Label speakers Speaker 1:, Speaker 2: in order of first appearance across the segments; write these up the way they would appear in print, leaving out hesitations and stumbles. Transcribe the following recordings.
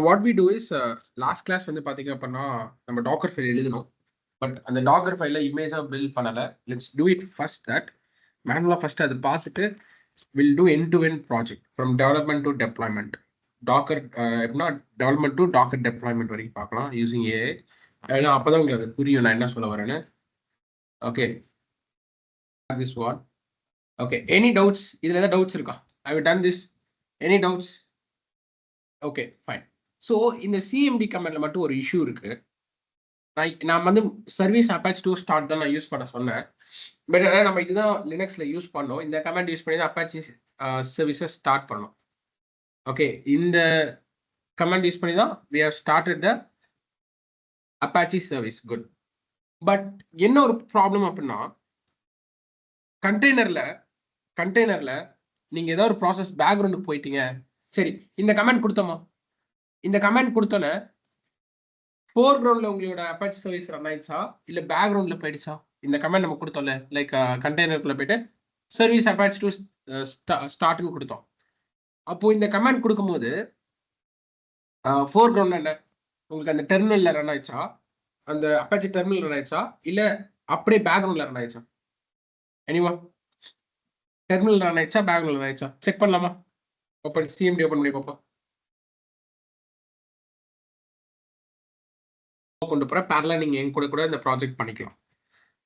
Speaker 1: What we do is last class வந்து பார்த்தீங்க அப்படின்னா நம்ம டாக்கர் ஃபைல் எழுதணும். பட் அந்த டாக்கர் ஃபைல இமேஜாக பில்ட் பண்ணலை. Let's do it first that மேனுவலாக ஃபர்ஸ்ட் அது பார்த்துட்டு will do end to end project from development to deployment. Docker எப்படின்னா டெவலப்மெண்ட் டு டாக்கர் டெப்ளாய்மெண்ட் வரைக்கும் பார்க்கலாம் யூசிங் ஏஐ. ஏன்னா அப்போதான் உங்களுக்கு அது புரியும் நான் என்ன சொல்ல வரேன்னு. Okay this what. Okay any doubts? இதில் ஏதாவது டவுட்ஸ் இருக்கா? I will done this. Any doubts? Okay fine. So இந்த சிஎம்டி கமெண்ட்ல மட்டும் ஒரு இஷ்யூ இருக்கு. நான் வந்து சர்வீஸ் அப்பாச் டூ ஸ்டார்ட் தான் நான் யூஸ் பண்ண சொன்னேன். பட் ஆனால் நம்ம இதுதான் லினக்ஸ்ல யூஸ் பண்ணோம். இந்த கமெண்ட் யூஸ் பண்ணி தான் அப்பாச்சி சர்வீஸை ஸ்டார்ட் பண்ணோம். ஓகே இந்த கமெண்ட் யூஸ் பண்ணி தான் we have started the Apache service. Good. But என்ன ஒரு ப்ராப்ளம் அப்படின்னா கண்டெய்னர்ல நீங்க ஏதாவது ஒரு ப்ராசஸ் பேக்ரவுண்டுக்கு போயிட்டீங்க. சரி இந்த கமெண்ட் கொடுத்தோமா? இந்த கமெண்ட் கொடுத்தோன்னே ஃபோர் கிரவுண்ட்ல உங்களோட அப்பாச்சி சர்வீஸ் ரன் ஆயிடுச்சா இல்லை பேக்ரவுண்ட்ல போயிடுச்சா? இந்த கமெண்ட் நம்ம கொடுத்தோம்ல, லைக் கண்டெய்னருக்குள்ள போயிட்டு சர்வீஸ் அப்பாச்சி டு ஸ்டார்ட்னு கொடுத்தோம். அப்போ இந்த கமெண்ட் கொடுக்கும்போது ஃபோர் கிரவுண்ட்ல என்ன உங்களுக்கு அந்த டெர்மினல்ல ரன் ஆயிடுச்சா, அந்த அப்பாச்சி டெர்மினல் ரன் ஆயிடுச்சா, இல்லை அப்படியே பேக்ரவுண்ட்ல ரன் ஆயிடுச்சா? எனிவா டெர்மினல் ரன் ஆயிடுச்சா பேக்ரவுண்ட்ல ரன் ஆயிடுச்சா செக் பண்ணலாமா? ஓப்பன் சிஎம்டி ஓப்பன் பண்ணி பார்ப்போம். கொண்டு போற பேரலா நீங்க என் கூட இந்த ப்ராஜெக்ட் பண்ணிக்கலாம்.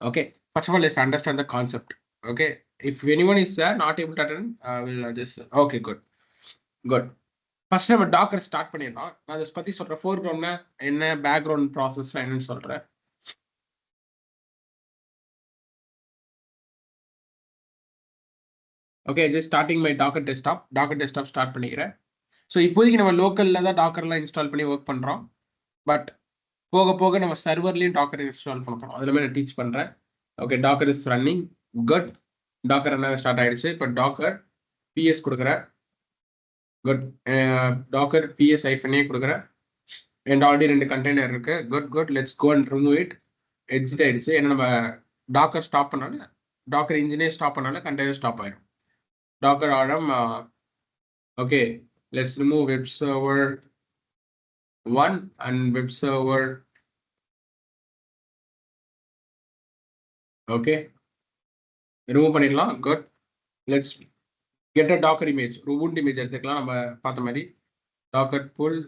Speaker 1: Okay first of all let's understand the concept. Okay if anyone is not able to attend will just okay good. First நம்ம டாக்கர் ஸ்டார்ட் பண்ணிடலாம். நான் அதை பத்தி சொல்றேன். ஃபோர் கிரவுண்ட்னா என்ன, பேக்ரவுண்ட் ப்ராசஸ் என்னன்னு சொல்றேன். Okay just starting my docker desktop start பண்ணிக்கிறேன். ஸோ இப்போதைக்கு நம்ம லோக்கல்ல தான் டாக்கர்லாம் இன்ஸ்டால் பண்ணி ஒர்க் பண்றோம். பட் போக போக நம்ம சர்வர்லையும் டாக்கர் இன்ஸ்டால் பண்ண போறோம். அதில் நான் டீச் பண்றேன். Okay Docker is running. Good. Docker என்ன ஸ்டார்ட் ஆயிடுச்சு. இப்போ டாக்கர் பிஎஸ் கொடுக்குறேன். குட். டாக்கர் பிஎஸ் ஐஃபனே கொடுக்குறேன். அண்ட் ஆல்ரெடி 2 கண்டெய்னர் இருக்கு. Good. Let's go and remove it. Exit ஆயிடுச்சு. ஏன்னா நம்ம டாக்கர் ஸ்டாப் பண்ணாலும் டாக்கர் இன்ஜினே ஸ்டாப் பண்ணாலும் கண்டெய்னர் ஸ்டாப் ஆயிடும். டாக்கர் ஆழம். Okay let's remove web server 1 and web server. Okay remove பண்ணிடலாம். Good. Let's get a Docker image. Ubuntu image எடுத்துக்கலாம். நம்ம பார்த்த மாதிரி டாக்கர் புல்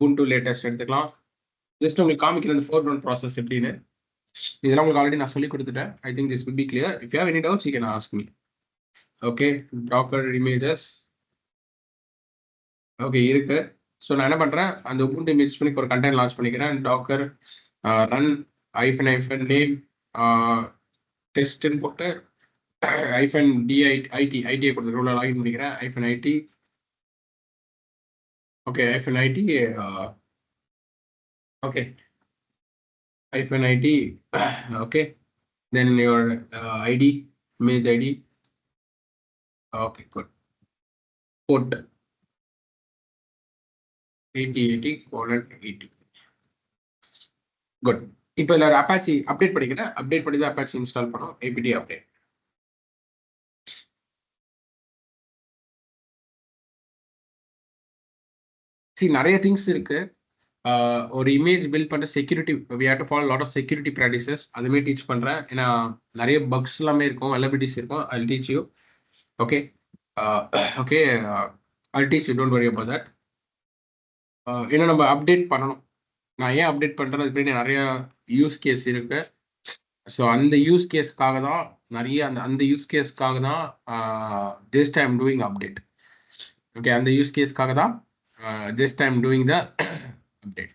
Speaker 1: உபுண்டு லேட்டஸ்ட் எடுத்துக்கலாம். ஜஸ்ட் உங்களுக்கு காமிக்கிற இந்த ஃபோர் கிரவுண்ட் ப்ராசஸ் எப்படின்னு இதெல்லாம் உங்களுக்கு ஆல்ரெடி நான் சொல்லி கொடுத்துட்டேன். I think this will be clear. If you have any doubts you can ask me. Okay Docker images okay இருக்கு. ஸோ நான் என்ன பண்றேன், அந்த உபுண்டு இமேஜ் பண்ணி ஒரு கண்டெய்னர் லான்ச் பண்ணிக்கிறேன். டாக்கர் ரன் ஐஃபன் நேம் டெஸ்ட்னு போட்டு ஐஃபன் ஐடியை கொடுத்து ரூல லாகின் பண்ணிக்கிறேன். Hyphen ID. Okay hyphen ID. Okay hyphen id. Okay then your id, image id. Okay good. Port 8080:80. good. இப்போ எல்லாரும் அப்பாச்சி அப்டேட் பண்ணிக்கிறேன். அப்டேட் பண்ணி தான் அப்பாச்சி இன்ஸ்டால் பண்ணோம். apt update. நிறைய திங்ஸ் இருக்கு. ஒரு இமேஜ் பில்ட் பண்ணுற security we have to follow lot of security practices. அதுமே டீச் பண்ணுறேன். ஏன்னா நிறைய பக்ஸ் எல்லாமே இருக்கும், வெலபிலிட்டிஸ் இருக்கும். I teach you. Okay okay I teach you, don't worry about that. ஏன்னா நம்ம அப்டேட் பண்ணணும். நான் ஏன் அப்டேட் பண்ணுறேன், அது பின்னாடி நிறைய யூஸ் கேஸ் இருக்கு. ஸோ அந்த யூஸ் கேஸ்க்காக தான் நிறைய அந்த யூஸ் கேஸ்க்காக தான் just I am doing update. Okay அந்த யூஸ் கேஸ்க்காக தான் just I am doing the update.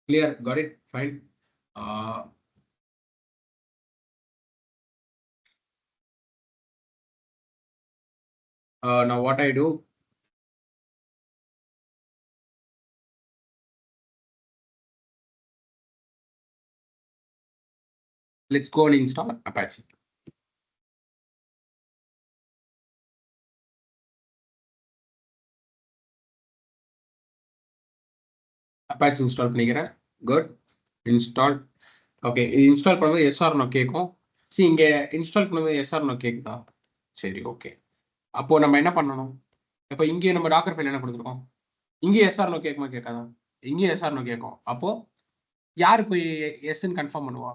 Speaker 1: Clear? Got it? Fine. Now what I do, let's go and install Apache. Apache install பண்ணிக்கிறேன். Good. Install. Okay இது install பண்ணும்போது SR no கேட்கும். சரி இங்கே install பண்ணும்போது SR no கேட்குதா? சரி ஓகே. அப்போ நம்ம என்ன பண்ணணும், இப்போ இங்கே நம்ம டாக்கர் ஃபைல் என்ன கொடுத்துருக்கோம், இங்கே எஸ்ஆர் நோ கேட்குமா கேட்காதா, இங்கேயும் எஸ்ஆர் நோ கேட்கும். அப்போ யாரு போய் எஸ்ன்னு கன்ஃபார்ம் பண்ணுவா,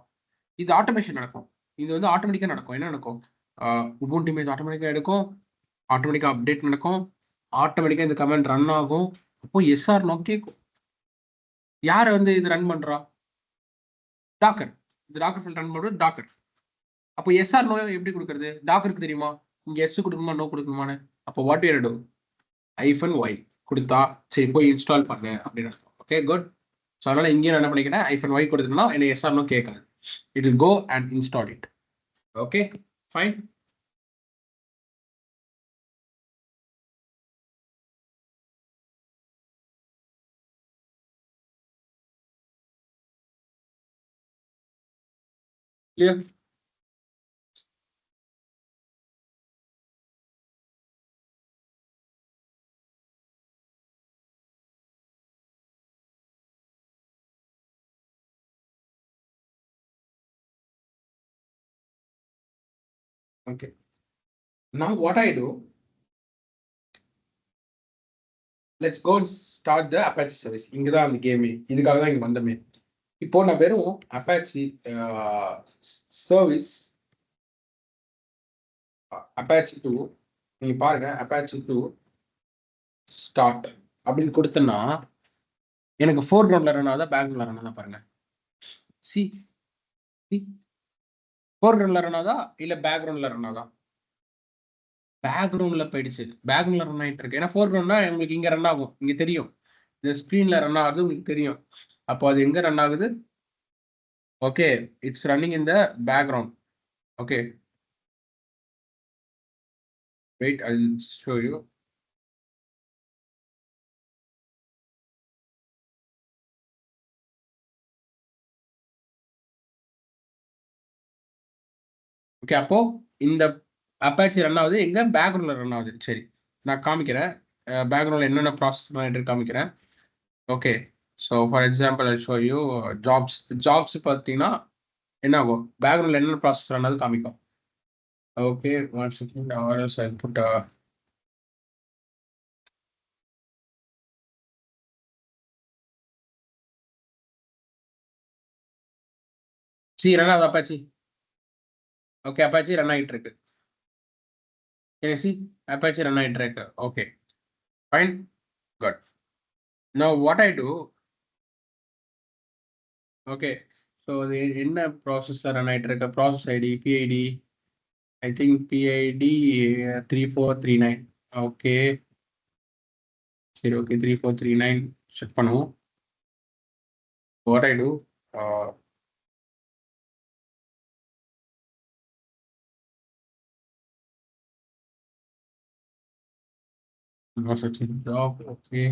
Speaker 1: இது ஆட்டோமேஷன் நடக்கும். இது வந்து ஆட்டோமேட்டிக்காக நடக்கும். என்ன நடக்கும், உபுண்டு இமேஜ் ஆட்டோமேட்டிக்காக எடுக்கும், ஆட்டோமேட்டிக்காக அப்டேட் நடக்கும், ஆட்டோமேட்டிக்காக இந்த கமெண்ட் ரன் ஆகும். அப்போ எஸ்ஆர் நோ கேட்கும். யார் வந்து இது ரன் பண்றா, டாக்கர். இந்த டாக்கர் ஃபைல் ரன் பண்ணுறது டாக்கர். அப்போ எஸ்ஆர் நோ எப்படி கொடுக்குறது, டாக்கருக்கு தெரியுமா இங்க எஸ் கொடுக்கணுமா நோ கொடுக்கணுமான்னு. அப்போ வாட் யூ டூ, -y கொடுத்தா சரி போய் இன்ஸ்டால் பண்ணு அப்படின்னு அர்த்தம். Okay good. ஸோ அதனால இங்கே நான் என்ன பண்ணிக்கிறேன், -y கொடுத்தோம்னா என்ன எஸ்ஆர் நோ கேட்காது, it will go and install it. Okay fine. clear. Okay. Now what I do, let's go and start the Apache service. இங்க தான் அந்த கேமே, இதுக்காக தான் இங்க வந்தமே. இப்போ நான் வெறும் Apache service Apache 2 நீங்க பாருங்க, Apache 2 ஸ்டார்ட் அப்படின்னு கொடுத்தனா எனக்கு ஃபோர் கிரவுண்ட்ல ரன் ஆகுதா பேக் கிரவுண்ட்ல ரன் ஆகுதா பாருங்க. சி ஃபோர் கிரவுண்ட்ல ரன் ஆகுதா இல்ல பேக் கிரவுண்ட்ல ரன் ஆகுதா, பேக் கிரவுண்ட்ல போயிடுச்சு, பேக் கிரவுண்ட்ல ரன் ஆயிட்டு இருக்கு. ஏன்னா ஃபோர் கிரவுண்ட்னா உங்களுக்கு இங்க ரன் ஆகும், இங்க தெரியும், இந்த ஸ்கிரீன்ல ரன் ஆகுது உங்களுக்கு தெரியும். அப்போ அது எங்க ரன் ஆகுது, okay it's running in the background. Okay wait I will show you. Okay அப்போ இந்த அப்பாச்சி ரன் ஆகுது எங்க பேக்ரவுண்ட்ல ரன் ஆகுது. சரி நான் காமிக்கிறேன், பேக்ரவுண்ட்ல என்னென்ன ப்ராசஸ் ரன் காமிக்கிறேன். Okay so for example I show you jobs பார்த்தீங்கன்னா என்ன ஆகும், பேக்ரவுண்ட்ல என்னென்ன ப்ராசஸ் ரன் ஆகுது காமிக்கும். Okay one second or else I put see run ஆகுது அப்பாச்சி. ஓகே அப்பாச்சி ரன் ஆகிட்டு இருக்கு. சி அப்பாச்சி ரன் ஆகிட்டு இருக்கு. Okay fine good. Now what I do, okay so இது என்ன ப்ராசஸ்ல ரன் ஆகிட்டு இருக்க, process ID PID I think PID 3439. Okay சரி ஓகே 3439 செக் பண்ணுவோம். What I do, job. Okay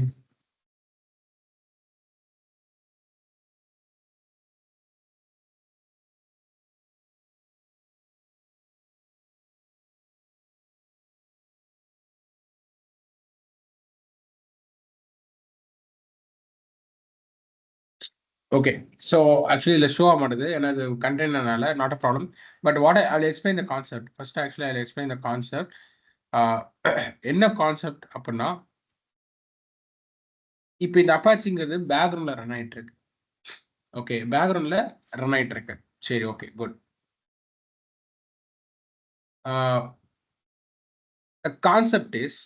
Speaker 1: okay so actually let's show மாட்டது ஏன்னா இது கண்டெய்னர்னால not a problem, but what I'll explain the concept first. Actually I'll explain the concept. என்ன concept அப்படின்னா, இப்போ இந்த அப்பாச்சிங்கிறது பேக்ரவுண்ட்ல ரன் ஆயிட்டு இருக்கு. ஓகே பேக்ரவுண்ட்ல ரன் ஆயிட்டு இருக்கு. சரி ஓகே குட். கான்செப்ட் இஸ்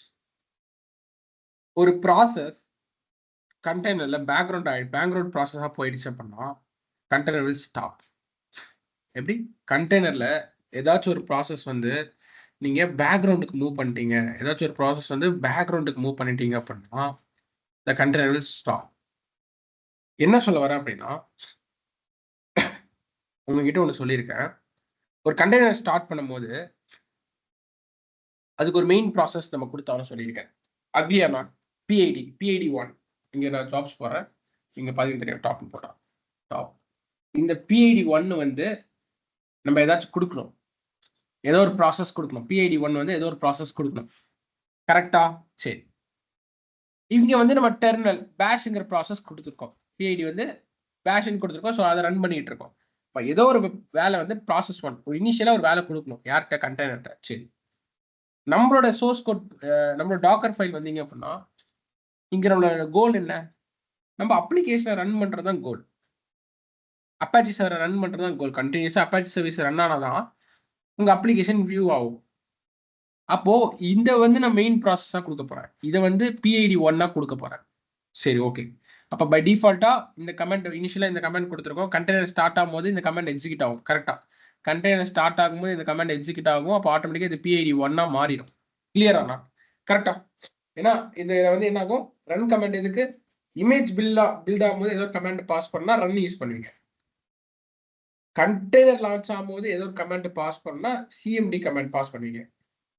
Speaker 1: ஒரு ப்ராசஸ் கண்டெய்னர்ல பேக்ரவுண்ட் ப்ராசஸாக போயிடுச்சு அப்படின்னா கண்டெய்னர் வில் ஸ்டாப். எப்படி கண்டெய்னர்ல ஏதாச்சும் ஒரு ப்ராசஸ் வந்து நீங்க பேக்ரவுண்டுக்கு மூவ் பண்ணிட்டீங்க, ஏதாச்சும் ஒரு ப்ராசஸ் வந்து பேக்ரவுண்டுக்கு மூவ் பண்ணிட்டீங்க அப்படின்னா the container will stop. என்ன சொல்ல வரேன் அப்படின்னா, உங்ககிட்ட ஒன்று சொல்லியிருக்கேன், ஒரு கண்டெய்னர் ஸ்டார்ட் பண்ணும்போது அதுக்கு ஒரு மெயின் ப்ராசஸ் நம்ம கொடுத்தாலும் சொல்லியிருக்கேன். அக்ரியா நாட் பிஐடி 1 இங்கே நான் ஜாப்ஸ் போடுறேன், இங்கே பார்த்தீங்கன்னா தெரியும் டாப் போட்டான் டாப். இந்த பிஐடி 1 வந்து நம்ம ஏதாச்சும் கொடுக்கணும், ஏதோ ஒரு ப்ராசஸ் கொடுக்கணும். பிஐடி 1 வந்து ஏதோ ஒரு ப்ராசஸ் கொடுக்கணும், கரெக்டா? சரி இங்க வந்து நம்ம டெர்மினல் பேஷ்ங்கிற ப்ராசஸ் கொடுத்துருக்கோம், பிஐடி வந்து பேஷ்ன்னு கொடுத்துருக்கோம். ஸோ அதை ரன் பண்ணிட்டு இருக்கோம். இப்போ ஏதோ ஒரு வேலை வந்து ப்ராசஸ் 1 ஒரு இனிஷியலாக ஒரு வேலை கொடுக்கணும் யார்கிட்ட, கண்டெய்னர்கிட்ட. சரி நம்மளோட சோர்ஸ் கோட் நம்மளோட டாக்கர் ஃபைல் வந்தீங்க அப்படின்னா இங்க நம்மளோட கோல் என்ன? நம்ம அப்ளிகேஷனை ரன் பண்றது தான் கோல். அப்பாச்சி சர்வரை ரன் பண்றது தான் கோல். கண்டினியூஸா அப்பாச்சி சர்வீஸ் ரன் ஆனாதான் உங்க அப்ளிகேஷன் வியூ ஆகும். அப்போ இந்த வந்து நான் மெயின் ப்ராசஸா கொடுக்க போறேன். இதை வந்து பிஐடி 1 கொடுக்க போறேன். சரி, ஓகே. அப்போ பை டிஃபால்ட்டா இந்த கமெண்ட் இனிஷியலா இந்த கமெண்ட் கொடுத்துருக்கோம். கண்டெய்னர் ஸ்டார்ட் ஆகும்போது இந்த கமெண்ட் எக்ஸிக்யூட் ஆகும். கரெக்டா? கண்டெய்னர் ஸ்டார்ட் ஆகும்போது இந்த கமெண்ட் எக்ஸிக்யூட் ஆகும். அப்போ ஆட்டோமேட்டிக்கா இது பிஐடி 1 மாறிடும். கிளியரானா? கரெக்டா? ஏன்னா இது வந்து என்ன ஆகும்? ரன் கமெண்ட் எதுக்கு? இமேஜ் பில்ட் ஆகும்போது ஏதோ கமெண்ட் பாஸ் பண்ணா ரன் யூஸ் பண்ணுவீங்க. கண்டெய்னர் லான்ச் ஆகும்போது ஏதோ கமெண்ட் பாஸ் பண்ணா சிஎம்டி கமெண்ட் பாஸ் பண்ணுவீங்க.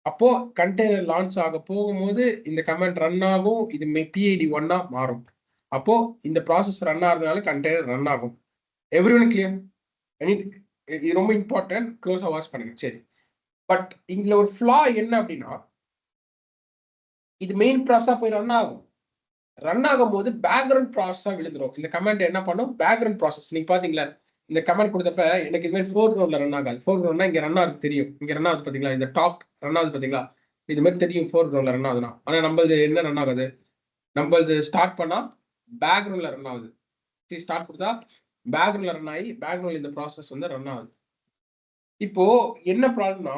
Speaker 1: அப்போ கண்டெய்னர் லான்ச் ஆக போகும்போது இந்த கமெண்ட் ரன் ஆகும். இது பிஐடி 1 மாறும். அப்போ இந்த ப்ராசஸ் ரன் ஆகிறதுனால கண்டெய்னர் ரன் ஆகும். Everyone clear? இது ரொம்ப இம்பார்ட்டன்ட். க்ளோஸா வாட்ச் பண்ணுங்க. சரி, பட் இதுல ஒரு ஃப்ளா என்ன அப்படின்னா, இது மெயின் ப்ராசஸா போய் ரன் ஆகும். ரன் ஆகும் போது பேக்ரவுண்ட் ப்ராசஸா விழுந்துரும். இந்த கமெண்ட் என்ன பண்ணும்? Background process. நீங்க பாத்தீங்களா இந்த கமெண்ட் கொடுத்தப்ப எனக்கு இது மாதிரி ஃபோர் கிரவுண்ட்ல ரன் ஆகாது. ஃபோர் கிரவுண்ட்னா இங்க ரன் ஆகுது தெரியும். இங்க ரன் ஆகுது பாத்தீங்களா? இந்த டாப் ரன் ஆகுது பாத்தீங்களா? இது மாதிரி தெரியும் ஃபோர் கிரவுண்ட்ல ரன் ஆகுதுன்னா. ஆனா நம்மளது என்ன ரன் ஆகுது? நம்மளது ஸ்டார்ட் பண்ணா பேக்ரவுண்ட்ல ரன் ஆகுது. ஸ்டார்ட் கொடுத்தா பேக்ரவுண்ட்ல ரன் ஆகி பேக்ரவுண்ட்ல இந்த ப்ராசஸ் வந்து ரன் ஆகுது. இப்போ என்ன ப்ராப்ளம்னா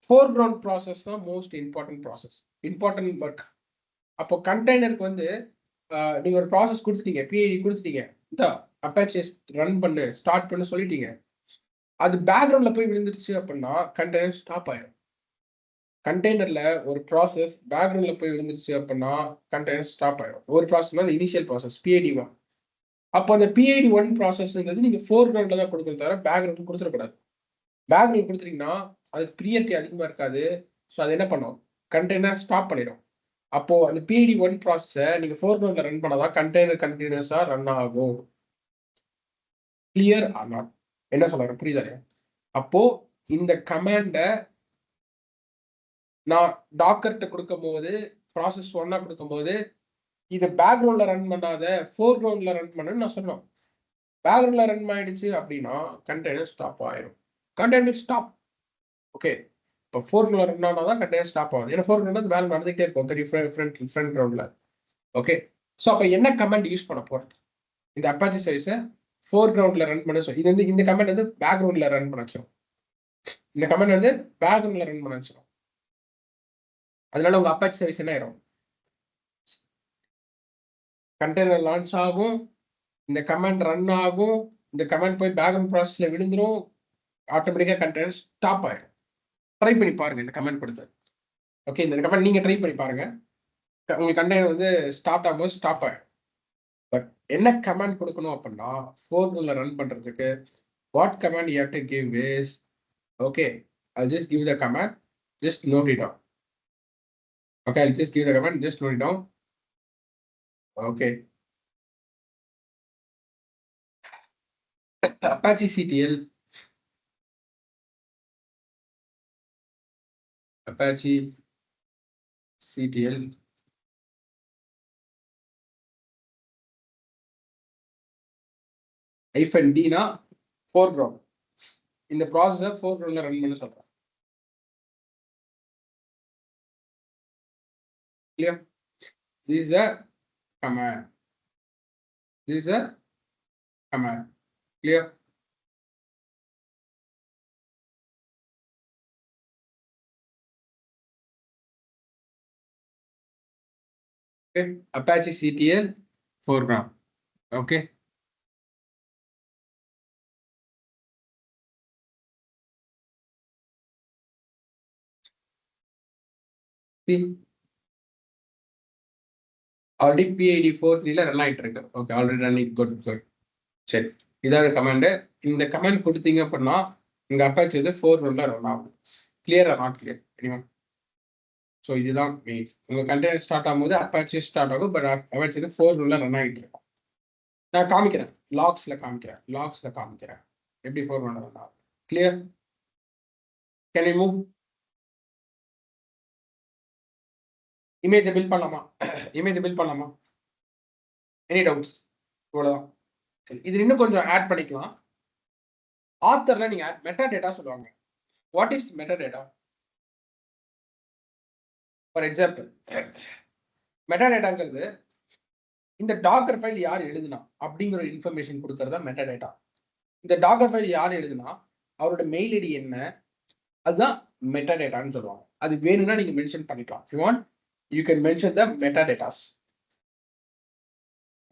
Speaker 1: ஃபோர் கிரவுண்ட் ப்ராசஸ் தான் most important process. Important work. அப்போ கண்டெய்னருக்கு வந்து நீங்க ஒரு ப்ராசஸ் கொடுத்துட்டீங்க, பிஐடி கொடுத்துட்டீங்க, இந்த அப்பாச்சி ரன் பண்ணு ஸ்டார்ட் பண்ணு சொல்லிட்டீங்க. அது பேக்ரவுண்ட்ல போய் விழுந்துருச்சு அப்படின்னா கண்டெய்னர் ஸ்டாப் ஆயிடும். கண்டெய்னர்ல ஒரு ப்ராசஸ் பேக்ரவுண்ட்ல போய் விழுந்துருச்சு அப்படின்னா கண்டெய்னர் ஸ்டாப் ஆயிடும். ஒரு ப்ராசஸ்னா அந்த இனிஷியல் ப்ராசஸ் பிஐடி 1. அப்போ அந்த பிஐடி 1 ப்ராசஸ்ங்கிறது நீங்க ஃபோர் கிரவுண்ட்ல தான் கொடுக்கணும், தவிர பேக்ரவுண்ட் கொடுத்துடக்கூடாது. பேக்ரவுண்ட் கொடுத்துட்டீங்கன்னா அது ப்ரியாரிட்டி அதிகமா இருக்காது. ஸோ அது என்ன பண்ணும்? கண்டெய்னர் ஸ்டாப் பண்ணிடும். அப்போ அந்த பிஐடி 1 ப்ராசஸை நீங்க ஃபோர் கிரவுண்ட்ல ரன் பண்ணாதான் கண்டெய்னர் கண்டினியூஸா ரன் ஆகும். Clear or not? என்ன சொல்றேன் புரியுதா? அப்போ இந்த கமாண்ட நான் டாக்கர்ட்ட கொடுக்கும்போது ப்ராசஸ் 1 கொடுக்கும்போது இது பேக்ரவுண்ட்ல ரன் பண்ணாத ஃபோர் கிரவுண்ட்ல ரன் பண்ணுன்னு நான் சொன்னோம். பேக்ரவுண்ட்ல ரன் ஆயிடுச்சு அப்படின்னா கண்டெய்னர் ஸ்டாப் ஆயிடும். Container stop. ஓகே. இப்போ ஃபோர் கிரவுண்ட்ல ரன் ஆனாதான் கண்டெய்னர் ஸ்டாப் ஆகுது. ஏன்னா ஃபோர் கிரவுண்ட் வேலை நடந்துகிட்டே இருக்கும் தெரியும் ஃப்ரண்ட் கிரவுண்ட்ல. ஓகே. ஸோ அப்போ என்ன கமெண்ட் யூஸ் பண்ண போறோம்? இந்த அப்பாச்சி சர்வீஸை ஃபோர் கிரவுண்ட்ல ரன் பண்ண சொல்லி இது வந்து இந்த கமெண்ட் வந்து பேக்ரவுண்ட்ல ரன் பண்ண வச்சிடும். இந்த கமெண்ட் வந்து பேக்ரவுண்ட்ல ரன் பண்ண வச்சிடும். அதனால உங்க அப்பாச்சி சர்வீஸ் என்ன ஆயிடும்? கண்டெய்னர் லான்ச் ஆகும், இந்த கமெண்ட் ரன் ஆகும், இந்த கமெண்ட் போய் பேக்ரவுண்ட் ப்ராசஸ்ல விழுந்துரும், ஆட்டோமேட்டிக்கா கண்டெய்னர் ஸ்டாப் ஆயிடும். ட்ரை பண்ணி பாருங்க இந்த கமெண்ட் கொடுத்து. ஓகே, இந்த கமெண்ட் நீங்க ட்ரை பண்ணி பாருங்க. உங்களுக்கு கண்டெய்னர் வந்து ஸ்டார்ட் ஆகும்போது ஸ்டாப் ஆயிடும். பட் என்ன கமெண்ட் கொடுக்கணும் அப்படின்னா ஃபோர் கிரவுண்ட்ல ரன் பண்றதுக்கு what comment you have to give is okay, I'll just give the command, just note it down. Okay, I'll just give the command, just note it down. Okay. Apache CTL, Apache CTL -d na foreground. இந்த ப்ராசஸை four கிரவுண்ட்ல run பண்ண சொல்றேன். Clear? This is a command. This is a command. Clear? Okay. Apache CTL foreground. Okay. See, already PID 4.3ல run ஆயிட்டு இருக்கு. Okay, already running. Good good. சரி, இதாவது கமாண்ட். இந்த கமாண்ட் கொடுத்தீங்க அப்படின்னா இங்க அப்பாச்சி வந்து ஃபோர் கிரவுண்ட்ல ரன் ஆகும். Clear or not clear? தெரியுமா? ஸோ இதுதான் மெயின். உங்க கண்டெய்னர் ஸ்டார்ட் ஆகும்போது அப்பாச்சி ஸ்டார்ட் ஆகும், பட் அப்பாச்சி வந்து ஃபோர் கிரவுண்ட்ல ரன் ஆகிட்டு இருக்கும். நான் காமிக்கிறேன், லாக்ஸ்ல காமிக்கிறேன் எப்படி ஃபோர் கிரவுண்ட்ல ரன் ஆகும். கிளியர்? Can you move? இமேஜை பில்ட் பண்ணலாமா? Any doubts? இவ்வளவுதான். சரி, இது இன்னும் கொஞ்சம் ஆட் பண்ணிக்கலாம். ஆத்தர்ல நீங்க மெட்டா டேட்டா சொல்லுவாங்க. What is metadata? For example மெட்டாடேட்டாங்கிறது இந்த டாக்கர் ஃபைல் யார் எழுதுனா அப்படிங்கிற ஒரு இன்ஃபர்மேஷன் கொடுக்கறதா மெட்டாடேட்டா. இந்த டாக்கர் ஃபைல் யார் எழுதுனா, அவரோட மெயில் ஐடி என்ன, அதுதான் மெட்டாடேட்டான்னு சொல்லுவாங்க. அது வேணும்னா நீங்க மென்ஷன் பண்ணிக்கலாம். If you want you can mention the metadatas.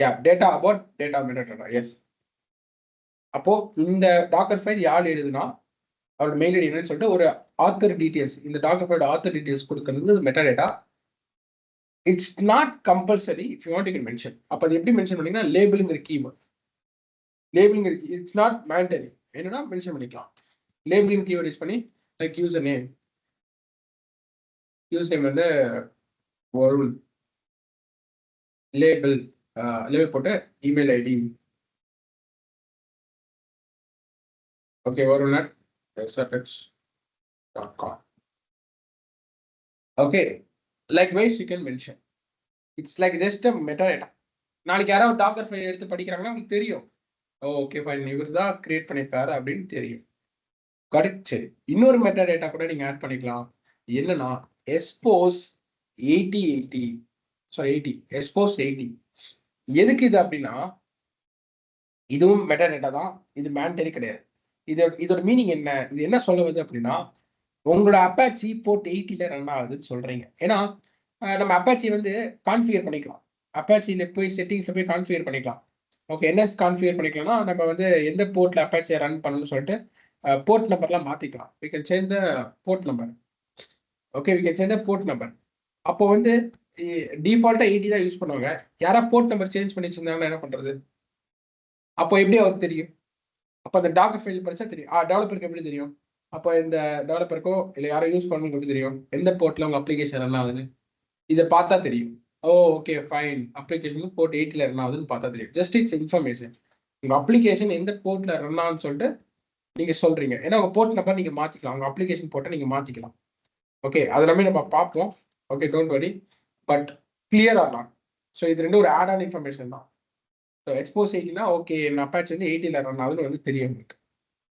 Speaker 1: Yeah data about data metadata. Yes. அப்போ இந்த டாக்கர் ஃபைல் யார் எழுதுனா, அவரோட மெயில் ஐடி என்னன்னு சொல்லிட்டு ஒரு ஆத்தர் டீடைல்ஸ், இந்த டாக்கர் ஃபைலோட ஆத்தர் டீடைல்ஸ் கொடுக்கறது metadata. It's not compulsory. If you want you can mention. அப்போ அது எப்படி மென்ஷன் பண்ணீங்கன்னா லேபிள்ங்கிற கீவேர்ட். லேபிளிங் இருக்கு. It's not mandatory. என்னன்னா மென்ஷன் பண்ணிக்கலாம். லேபிளிங் கீவேர்ட் யூஸ் பண்ணி like user name. User name வந்து வருண். லேபிள் லேபிள் போட்டு email ID. Okay, varun@xrx.com. Okay, likewise you can mention. It's like just a metadata. நாளைக்கு யாராவது டாக்கர் ஃபைல் எடுத்து படிக்கிறாங்கன்னா உங்களுக்கு தெரியும். ஓகே ஃபைன், இவர் தான் கிரியேட் பண்ணியிருக்காரு அப்படின்னு தெரியும். கரெக்ட். சரி, இன்னொரு மெட்டாடேட்டா கூட நீங்க ஆட் பண்ணிக்கலாம். என்னன்னா expose 8080 சாரி 80 expose 80. எதுக்கு இது அப்படின்னா, இதுவும் மெட்டாடேட்டா தான். இது மேண்டரி கிடையாது. இதோட மீனிங் என்ன, இது என்ன சொல்ல வருது அப்படின்னா, உங்களோட அப்பாச்சி போர்ட் 80ல ரன் ஆகுதுன்னு சொல்றீங்க. ஏன்னா நம்ம அப்பாச்சி வந்து கான்ஃபிகர் பண்ணிக்கலாம். அப்பாச்சியில போய் செட்டிங்ஸ்ல போய் கான்ஃபிகர் பண்ணிக்கலாம். ஓகே, என்ன கான்ஃபிகர் பண்ணிக்கலாம்னா, நம்ம வந்து எந்த போர்ட்ல அப்பாச்சியை ரன் பண்ணணும்னு சொல்லிட்டு போர்ட் நம்பர்லாம் மாத்திக்கலாம். we can change the port number. Okay, we can change the port number. அப்போ வந்து டிஃபால்ட்டா 80 தான் யூஸ் பண்ணுவாங்க. யாரா போர்ட் நம்பர் சேஞ்ச் பண்ணி வச்சிருந்தாங்கன்னா என்ன பண்றது? அப்போ எப்படி அவருக்கு தெரியும்? அப்போ அந்த டாக்கர் ஃபைல் படிச்சா தெரியும். டெவலப்பருக்கு எப்படி தெரியும்? அப்போ இந்த டெவலப்பருக்கோ இல்லை யாரோ யூஸ் பண்ணணும்னு எப்படி தெரியும் எந்த போர்ட்ல உங்க அப்ளிகேஷன் ரன் ஆகுது? இதை பார்த்தா தெரியும். ஓகே ஃபைன், அப்ளிகேஷன் போர்ட் 80ல ரன் ஆகுதுன்னு பார்த்தா தெரியும். Just it's information. உங்க அப்ளிகேஷன் எந்த போர்ட்ல ரன் ஆகுன்னு சொல்லிட்டு நீங்க சொல்றீங்க. ஏன்னா உங்க போர்ட் நம்பர் நீங்க மாத்திக்கலாம். உங்க அப்ளிகேஷன் போர்ட்டை நீங்க மாத்திக்கலாம். ஓகே, அது எல்லாமே நம்ம பார்ப்போம். Okay, don't worry. But clear or not. So இது ரெண்டும் ஒரு ஆட் ஆன் இன்ஃபர்மேஷன் தான். ஸோ எக்ஸ்போஸ் 80னா ஓகே, அப்பாச்சி வந்து 80ல ரன் ஆகுதுன்னு வந்து தெரியும் உங்களுக்கு.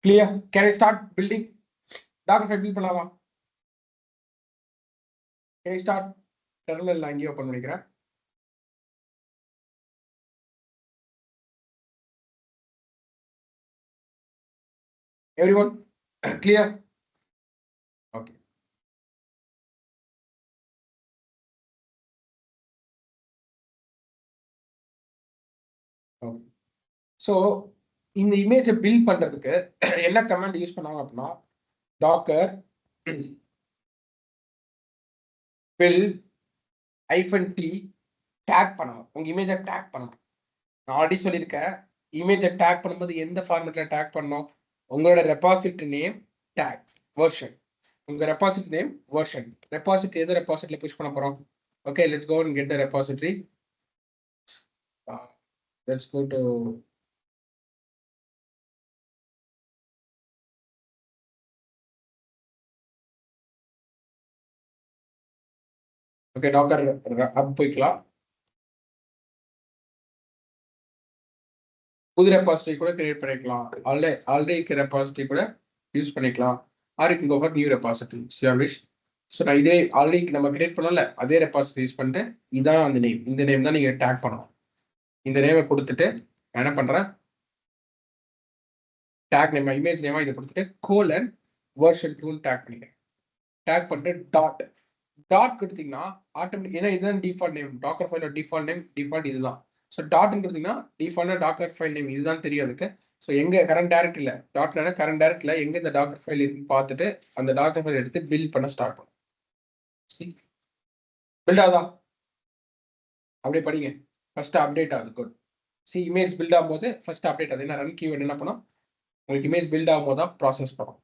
Speaker 1: Clear? Can I start building? Docker file build பண்ணலாமா? Can I start? டெர்மினல் அங்கேயே ஓப்பன் பண்ணிக்கிறேன். Everyone clear? Okay. Okay, so இந்த இமேஜை பில்ட் பண்றதுக்கு என்ன கமாண்ட் யூஸ் பண்ணாங்க அப்படின்னா, டாக்கர் பில்ட் -t டேக் பண்ணணும். உங்க இமேஜை டேக் பண்ணணும். நான் ஆல்ரெடி சொல்லியிருக்கேன், இமேஜை டேக் பண்ணும்போது எந்த ஃபார்மேட்ல டேக் பண்ணணும்? உங்களோட ரெபாசிட்டரி நேம் டேக் வெர்ஷன். உங்க ரெபாசிட்டரி நேம் வெர்ஷன். ரெபாசிட்டரி எது ரெபாசிட்டரியில் புஷ் பண்ண போறோம்? Okay, let's go and get the repository. Let's go to okay, Docker Hub போய்க்கலாம். புது ரெபாசிட்டரி கூட கிரியேட் பண்ணிக்கலாம். ஆல்ரெடி ரெபாசிட்டரி கூட யூஸ் பண்ணிக்கலாம். Or you can go for new repository, your wish. So நான் இதே ஆல்ரெடி நம்ம கிரியேட் பண்ணல, அதே ரெபாசிட்டரி யூஸ் பண்ணிட்டு இதான் அந்த நேம், இந்த நேம் தான் நீங்கள் டேக் பண்ணணும். இந்த நேமை கொடுத்துட்டு நான் என்ன பண்ணுறேன், டேக் நேம் இமேஜ் நேமா இதை கொடுத்துட்டு கோலன் வெர்ஷன் 2 டேக் பண்ணிக்கிறேன். டேக் பண்ணிட்டு டாட் கொடுத்தீங்கன்னா ஆட்டோமேட்டிக், ஏன்னா இதுதான் டிஃபால்ட் நேம். டாக்கர் ஃபைலோட டிஃபால்ட் நேம் டிஃபால்ட் இதுதான். ஸோ டாட்னு கொடுத்தீங்கன்னா டிஃபால்ட்டாக டாக்கர் ஃபைல் நேம் இதுதான் தெரியும் அதுக்கு. ஸோ எங்க கரண்ட் டைரக்ட்ல டாட்ல கரண்ட் டைரக்ட்ல எங்க இந்த டாக்கர் ஃபைல் இருக்குன்னு பார்த்துட்டு அந்த டாக்கர் ஃபைல் எடுத்து பில்ட் பண்ண ஸ்டார்ட் பண்ணும். பில்ட் ஆகுதா? அப்படியே படிங்க. ஃபர்ஸ்ட் அப்டேட் ஆகுது. குட். இமேஜ் பில்ட் ஆகும்போது ஃபர்ஸ்ட் அப்டேட் ஆகுது. ஏன்னா ரன் கீவேர்ட் என்ன பண்ணும், உங்களுக்கு இமேஜ் பில்ட் ஆகும்போது தான் ப்ராசஸ் பண்ணும்.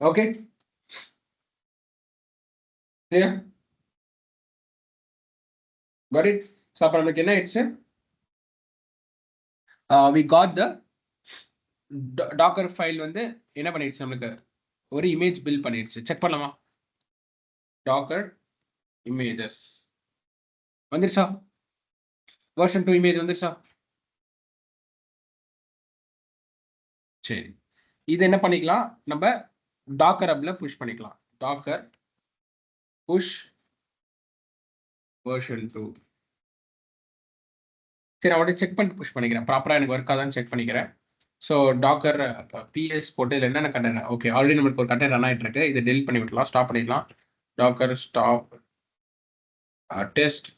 Speaker 1: Okay clear? Got it? So அப்ப நமக்கு என்ன ஆயிடுச்சு? We got the docker file வந்து என்ன பண்ணிடுச்சு நமக்கு ஒரு இமேஜ் பில்ட் பண்ணிடுச்சு. செக் பண்ணலாமா? docker images வந்துருச்சா? version 2 இமேஜ் வந்துருச்சா? சரி, இது என்ன பண்ணிக்கலாம், நம்ம docker hubல புஷ் பண்ணிக்கலாம். docker push version 2. சரி, அவட செக் பண்ணிட்டு புஷ் பண்ணிக்கிறேன். ப்ராப்பரா எனக்கு ஒர்க் ஆகுதான்னு செக் பண்ணிக்கிறேன். ஸோ டாக்கர் பிஎஸ் போட்டு இதில் என்னென்ன கண்டெய்னர், ஓகே ஆல்ரெடி நமக்கு ஒரு கண்டெய்னர் ரன் ஆகிட்டு இருக்கு. இதை டெலிட் பண்ணி விடலாம், ஸ்டாப் பண்ணிடலாம். Docker stop test.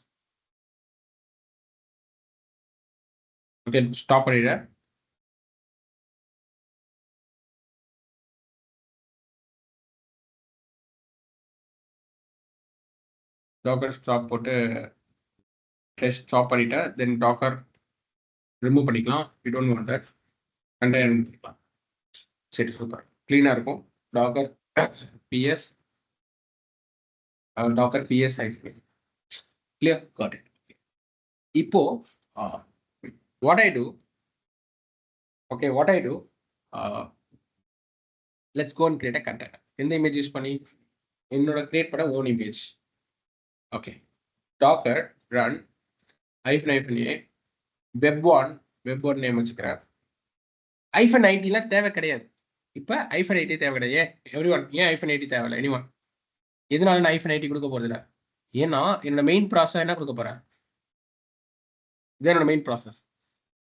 Speaker 1: Okay, stop பண்ணிடுறேன். டாக்கர் ஸ்டாப் போட்டு டெஸ்ட் ஸ்டாப் பண்ணிட்டேன். தென் டாக்கர் ரிமூவ் பண்ணிக்கலாம். We don't want that. Container பண்ணிக்கலாம். சரி, சூப்பர் க்ளீனாக இருக்கும். Docker PS Docker PS side clear. Got it. இப்போ what I do, okay, what I do, let's go and create a container. எந்த image use பண்ணி என்னோட create பண்ண own image. Okay, Docker run -a web1 name வச்சுக்கிறேன். -80 தேவை கிடையாது. இப்போ -80 தேவை கிடையாது. எவ்ரிஒன் ஏன் -80 தேவையில்லை? எனிஒன்? எதனால நான் -80 கொடுக்க போறது இல்லை? ஏன்னா என்னோட மெயின் ப்ராசஸ் என்ன கொடுக்க போறேன், இது என்னோட மெயின் ப்ராசஸ்.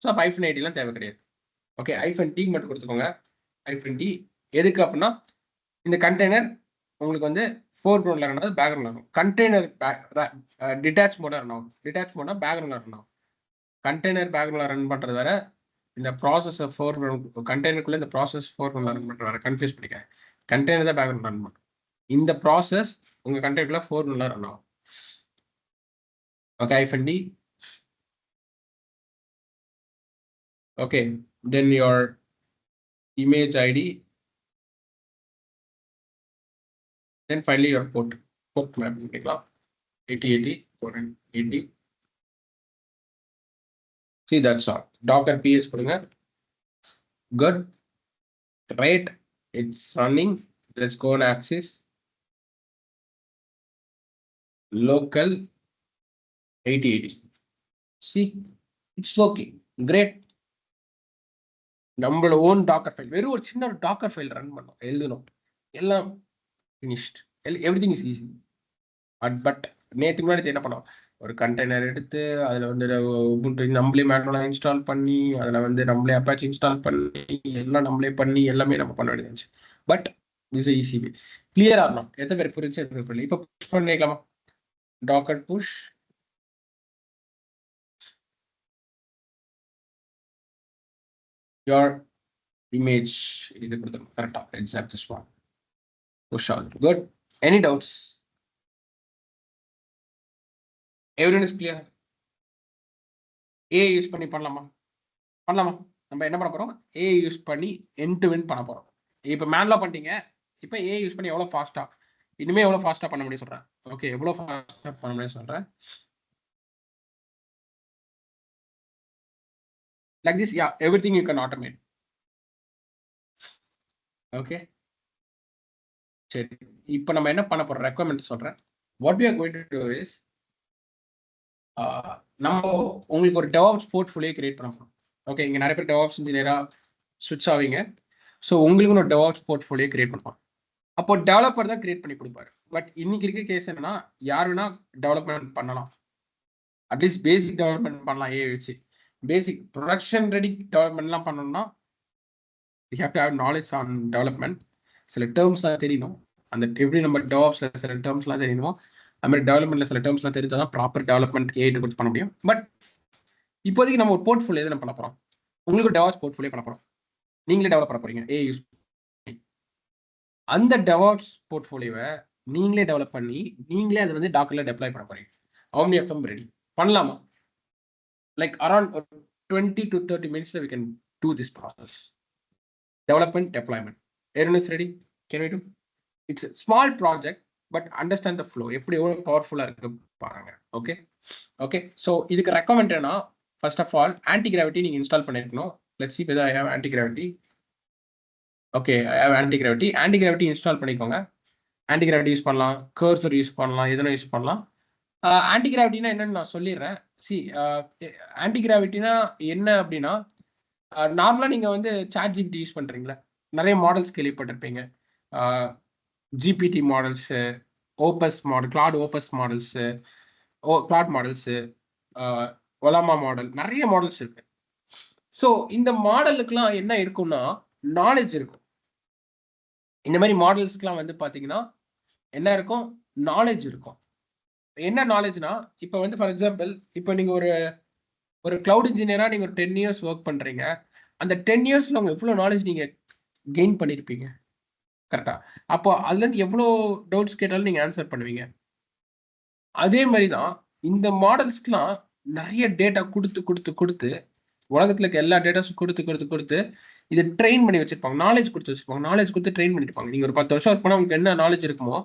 Speaker 1: ஸோ அப்போ -80 தேவை கிடையாது. ஓகே, -t மட்டும் கொடுத்துக்கோங்க. -t எதுக்கு அப்படின்னா இந்த கண்டெய்னர் உங்களுக்கு வந்து ஃபோர்க்ரவுண்டில் ரன் ஆகுது, பேக்ரவுண்டில் இருக்கும். கண்டெய்னர் டிட்டாச் மோட ரன் ஆகும். டிட்டாச் மோட பேக்ரவுண்டில் ரன் ஆகும். கண்டெய்னர் பேக்ரவுண்டில் ரன் பண்ணுறது வேற, இந்த ப்ராசஸை கண்டெய்னருக்குள்ளே இந்த ப்ராசஸ் ஃபோர்க்ரவுண்டில் ரன் பண்ணுறது வேற. கன்ஃபியூஸ் பண்ணிக்க. கண்டெய்னர் தான் பேக்ரவுண்ட் ரன் பண்ணும். இந்த ப்ராசஸ் உங்கள் கண்டெய்னருக்குள்ளே ஃபோர்க்ரவுண்டில் ரன் ஆகும். Okay, -d. Okay, then your image ID, then finally your port map, 8080 480. See, that's all. Docker ps கொடுங்க. Good, right, it's running. Let's go on access local 8080. See, it's working great. நம்மளோட own Docker file, வெறும் ஒரு சின்ன Docker file run பண்ணோம், எழுதணும், எல்லாம் finished. Everything is easy. But நேற்று முன்னாடி என்ன பண்ணோம், ஒரு கண்டெய்னர் எடுத்து அதில் வந்து நம்மளே மேனுவலாக இன்ஸ்டால் பண்ணி, அதில் வந்து நம்மளே அப்பாச்சி இன்ஸ்டால் பண்ணி, எல்லாம் நம்மளே பண்ணி எல்லாமே நம்ம பண்ண வேண்டியது இருந்துச்சு. But is easy way. Clear ஆகணும். எத்தனை பேர் புரிஞ்சு எத்தனை பேர் புரியல? இப்போ புஷ் பண்ணிக்கலாமா? Docker push your image. இது கொடுத்துருங்க கரெக்டா, exact this one. Push out. Good. Any doubts? Everyone is clear? A use பண்ணி பண்ணலாமா? நம்ம என்ன பண்ண போறோம், A யூஸ் பண்ணி end to end பண்ண போறோம். இப்போ மேனுவலா பண்ணிட்டீங்க, இப்போ A யூஸ் பண்ணி எவ்வளவு ஃபாஸ்டா, இனிமே எவ்வளவு ஃபாஸ்டா பண்ண முடியும் சொல்றேன். ஓகே, எவ்வளவு ஃபாஸ்டா பண்ண முடியும் சொல்றேன். Like this, yeah, everything you can automate. Okay, சரி, இப்போ நம்ம என்ன பண்ண போறோம், ரெக்வயர்மெண்ட் சொல்றேன். What we are going to do is, நம்ம உங்களுக்கு ஒரு DevOps போர்ட்ஃபோலியோ கிரியேட் பண்ண போறோம். ஓகே, இங்க நிறைய பேர் DevOps இன்ஜினியரா ஸ்விட்ச் ஆவீங்க. ஸோ உங்களுக்கு ஒரு DevOps போர்ட்ஃபோலியோ கிரியேட் பண்ணுவோம். அப்போ டெவலப்பர் தான் கிரியேட் பண்ணி கொடுப்பாரு. பட் இன்னைக்கு இருக்க கேஸ் என்னன்னா, யார் வேணா டெவலப்மெண்ட் பண்ணலாம். அட்லீஸ்ட் பேசிக் டெவலப்மெண்ட் பண்ணலாம். வச்சு பேசிக் ப்ரொடக்ஷன் ரெடி டெவலப்மெண்ட்லாம் பண்ணணும்னா we have to have knowledge on development. சில டேர்ம்ஸ்லாம் தெரியணும். அந்த எப்படி நம்ம டெவாப்ஸ்ல சில டேர்ம்ஸ்லாம் தெரியணுமோ, அது மாதிரி டெவலப்மெண்ட்ல சில டேர்ம்ஸ்லாம் தெரிஞ்சால் தான் ப்ராப்பர் டெவலப்மெண்ட் ஏஐட்டு கொடுத்து பண்ண முடியும். பட் இப்போதைக்கு நம்ம ஒரு போர்ட்ஃபோலியோ எதுவும் பண்ண போகிறோம். உங்களுக்கு டெவாப்ஸ் போர்ட்ஃபோலியோ பண்ண போகிறோம். நீங்களே டெவலப் பண்ண போறீங்க ஏஐ யூஸ். அந்த டெவாப்ஸ் போர்ட்ஃபோலியோவை நீங்களே டெவலப் பண்ணி நீங்களே அதை வந்து டாக்கர்ல டெப்ளாய் பண்ண போறீங்க. OmniFM ரெடி பண்ணலாமா? Like around 20 to 30 minutes we can do this process. Development, deployment. Everyone is ready? Can we do? It's small project, but understand the flow. எப்படி எவ்வளோ பவர்ஃபுல்லாக இருக்கு பாருங்க. Okay okay. ஸோ இதுக்கு ரெக்கமெண்டட்னா first of all Antigravity நீங்கள் install பண்ணிருக்கணும். Let's see whether I have Antigravity. Okay, I have Antigravity. Antigravity install பண்ணிக்கோங்க. ஆன்டி கிராவிட்டி யூஸ் பண்ணலாம், கர்சர் யூஸ் பண்ணலாம், எதனா யூஸ் பண்ணலாம். ஆன்டி கிராவிட்டினா என்னன்னு நான் சொல்லிடுறேன். சி, ஆன்டி கிராவிட்டினா என்ன அப்படின்னா, நார்மலாக நீங்கள் வந்து சாட் ஜிபிடி யூஸ் பண்ணுறீங்களா? நிறைய மாடல்ஸ் கேள்விப்பட்டிருப்பீங்க. GPT models, Opus model, Claude Opus models, Claude models, Ollama model, நிறைய மாடல்ஸ் இருக்கு. ஸோ இந்த மாடலுக்குலாம் என்ன இருக்கும்னா நாலேஜ் இருக்கும். இந்த மாதிரி மாடல்ஸ்க்குலாம் வந்து பார்த்தீங்கன்னா என்ன இருக்கும்? நாலேஜ் இருக்கும். என்ன நாலேஜ்னா, இப்போ வந்து ஃபார் எக்ஸாம்பிள், இப்போ நீங்கள் ஒரு கிளவுட் இன்ஜினியராக நீங்கள் ஒரு 10 இயர்ஸ் ஒர்க் பண்ணுறீங்க. அந்த 10 இயர்ஸில் உங்க எவ்வளோ நாலேஜ் நீங்கள் கெயின் பண்ணியிருப்பீங்க கரெக்டாக? அப்போ அதுலேருந்து எவ்வளோ டவுட்ஸ் கேட்டாலும் நீங்கள் ஆன்சர் பண்ணுவீங்க. அதே மாதிரி தான் இந்த மாடல்ஸ்க்குலாம் நிறைய டேட்டா கொடுத்து கொடுத்து கொடுத்து உலகத்தில் இருக்க எல்லா டேட்டாஸும் கொடுத்து கொடுத்து கொடுத்து இதை ட்ரெயின் பண்ணி வச்சிருப்பாங்க. நாலேஜ் கொடுத்து வச்சிருப்பாங்க. நாலேஜ் கொடுத்து ட்ரெயின் பண்ணிருப்பாங்க. நீங்கள் ஒரு 10 வருஷம் ஒர்க் பண்ணால் உங்களுக்கு என்ன நாலேஜ் இருக்குமோ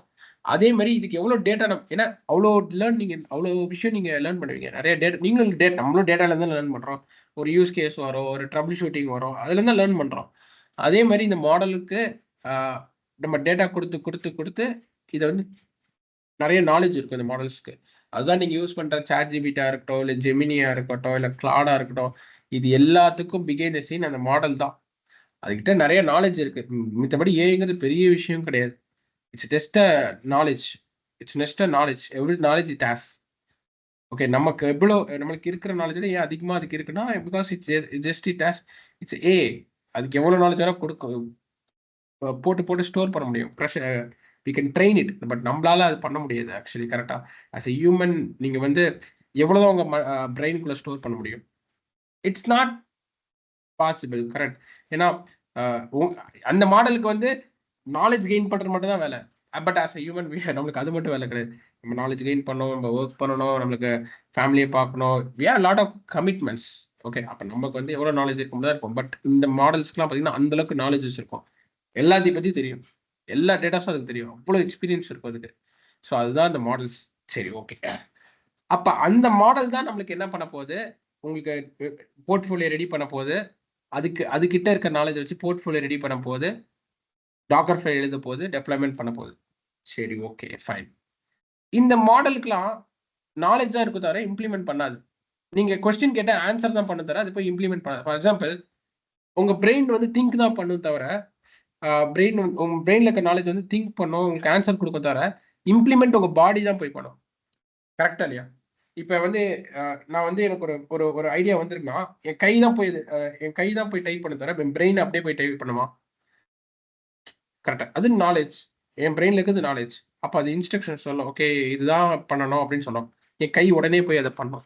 Speaker 1: அதே மாதிரி இதுக்கு எவ்வளோ டேட்டா ஏன்னா அவ்வளோ நீங்கள் அவ்வளோ விஷயம் நீங்கள் லேர்ன் பண்ணுவீங்க. நிறைய டேட்டா நீங்களும் நம்மளும் டேட்டாலேருந்து லேர்ன் பண்ணுறோம். ஒரு யூஸ் கேஸ் வரும், ஒரு ட்ரபிள் ஷூட்டிங் வரும், அதுலேருந்து தான் லேர்ன் பண்ணுறோம். அதே மாதிரி இந்த மாடலுக்கு நம்ம டேட்டா கொடுத்து கொடுத்து கொடுத்து இதை வந்து நிறைய நாலேஜ் இருக்கும் இந்த மாடல்ஸ்க்கு. அதுதான் நீங்கள் யூஸ் பண்ணுற சாட் ஜிபிட்டா இருக்கட்டும், இல்லை ஜெமினியா இருக்கட்டும், இல்லை கிளாடா இருக்கட்டும், இது எல்லாத்துக்கும் பிகைண்ட் சீன் அந்த மாடல் தான். அதுக்கிட்ட நிறைய நாலேஜ் இருக்கு. மித்தபடி ஏங்கிறது பெரிய விஷயம் கிடையாது. It's just a knowledge. It's just a knowledge. Every knowledge it has. Okay, நமக்கு எவ்வளோ நம்மளுக்கு இருக்கிற நாலேஜ் ஏன் அதிகமாக அதுக்கு இருக்குன்னா, because just it has its ஏ. அதுக்கு எவ்வளோ நாலேஜ் வேணால் கொடுக்கும், போட்டு போட்டு ஸ்டோர் பண்ண முடியும். Pressure we can train it. But நம்மளால அது பண்ண முடியாது ஆக்சுவலி. கரெக்டாக ஆஸ் எ ஹியூமன் நீங்கள் வந்து எவ்வளோதான் உங்கள் பிரெயினுக்குள்ளே ஸ்டோர் பண்ண முடியும்? It's not possible. கரெக்ட். ஏன்னா அந்த மாடலுக்கு வந்து நாலேஜ் கெயின் பண்ணுறது மட்டும் தான் வேலை. பட் ஆஸ் எ ஹியூமன் நம்மளுக்கு அது மட்டும் வேலை கிடையாது. நம்ம நாலேஜ் கெயின் பண்ணணும், நம்ம ஒர்க் பண்ணணும், நம்மளுக்கு ஃபேமிலியை பார்க்கணும். We are lot of commitments. Okay, அப்போ நமக்கு வந்து எவ்வளோ நாலேஜ் இருக்கும் தான் இருக்கும். பட் இந்த மாடல்ஸ்க்குலாம் பார்த்தீங்கன்னா அந்த அளவுக்கு நாலேஜ் வச்சிருக்கும். எல்லாத்தையும் பற்றி தெரியும். எல்லா டேட்டாஸும் அதுக்கு தெரியும். அவ்வளோ எக்ஸ்பீரியன்ஸ் இருக்கும் அதுக்கு. ஸோ அதுதான் இந்த மாடல்ஸ். சரி, ஓகே. அப்போ அந்த மாடல் தான் நம்மளுக்கு என்ன பண்ண போகுது? உங்களுக்கு போர்ட்ஃபோலியோ ரெடி பண்ண போகுது. அதுக்கிட்ட இருக்க நாலேஜ் வச்சு போர்ட்ஃபோலியோ ரெடி பண்ண போகுது, டாக்கர் ஃபைல் எழுத போகுது, டெப்ளாய்மெண்ட் பண்ண போகுது. சரி, ஓகே, ஃபைன். இந்த மாடலுக்குலாம் நாலேஜ் தான் இருக்கும் தவிர இம்ப்ளிமெண்ட் பண்ணாது. நீங்க கொஸ்டின் கேட்ட ஆன்சர் தான் பண்ண தவிர அது போய் இம்ப்ளிமெண்ட் பண்ணாது. ஃபார் எக்ஸாம்பிள், உங்க பிரெயின் வந்து திங்க் தான் பண்ணும் தவிர உங்க பிரெயின்ல இருக்க நாலேஜ் வந்து திங்க் பண்ணும், உங்களுக்கு ஆன்சர் கொடுக்கும் தவிர இம்ப்ளிமெண்ட் உங்க பாடி தான் போய் பண்ணும். கரெக்டா இல்லையா? இப்ப வந்து நான் வந்து எனக்கு ஒரு ஐடியா வந்திருக்குன்னா என் கை தான் போய் டைப் பண்ண தவிர என் பிரெயின் அப்படியே போய் டைப் பண்ணுமா? கரெக்டா. அது நாலேஜ். என் பிரெயின்ல இருக்கிறது நாலேஜ். அப்ப அது இன்ஸ்ட்ரக்ஷன் சொல்லும். ஓகே, இதுதான் பண்ணணும் அப்படின்னு சொல்லும். என் கை உடனே போய் அதை பண்ணும்.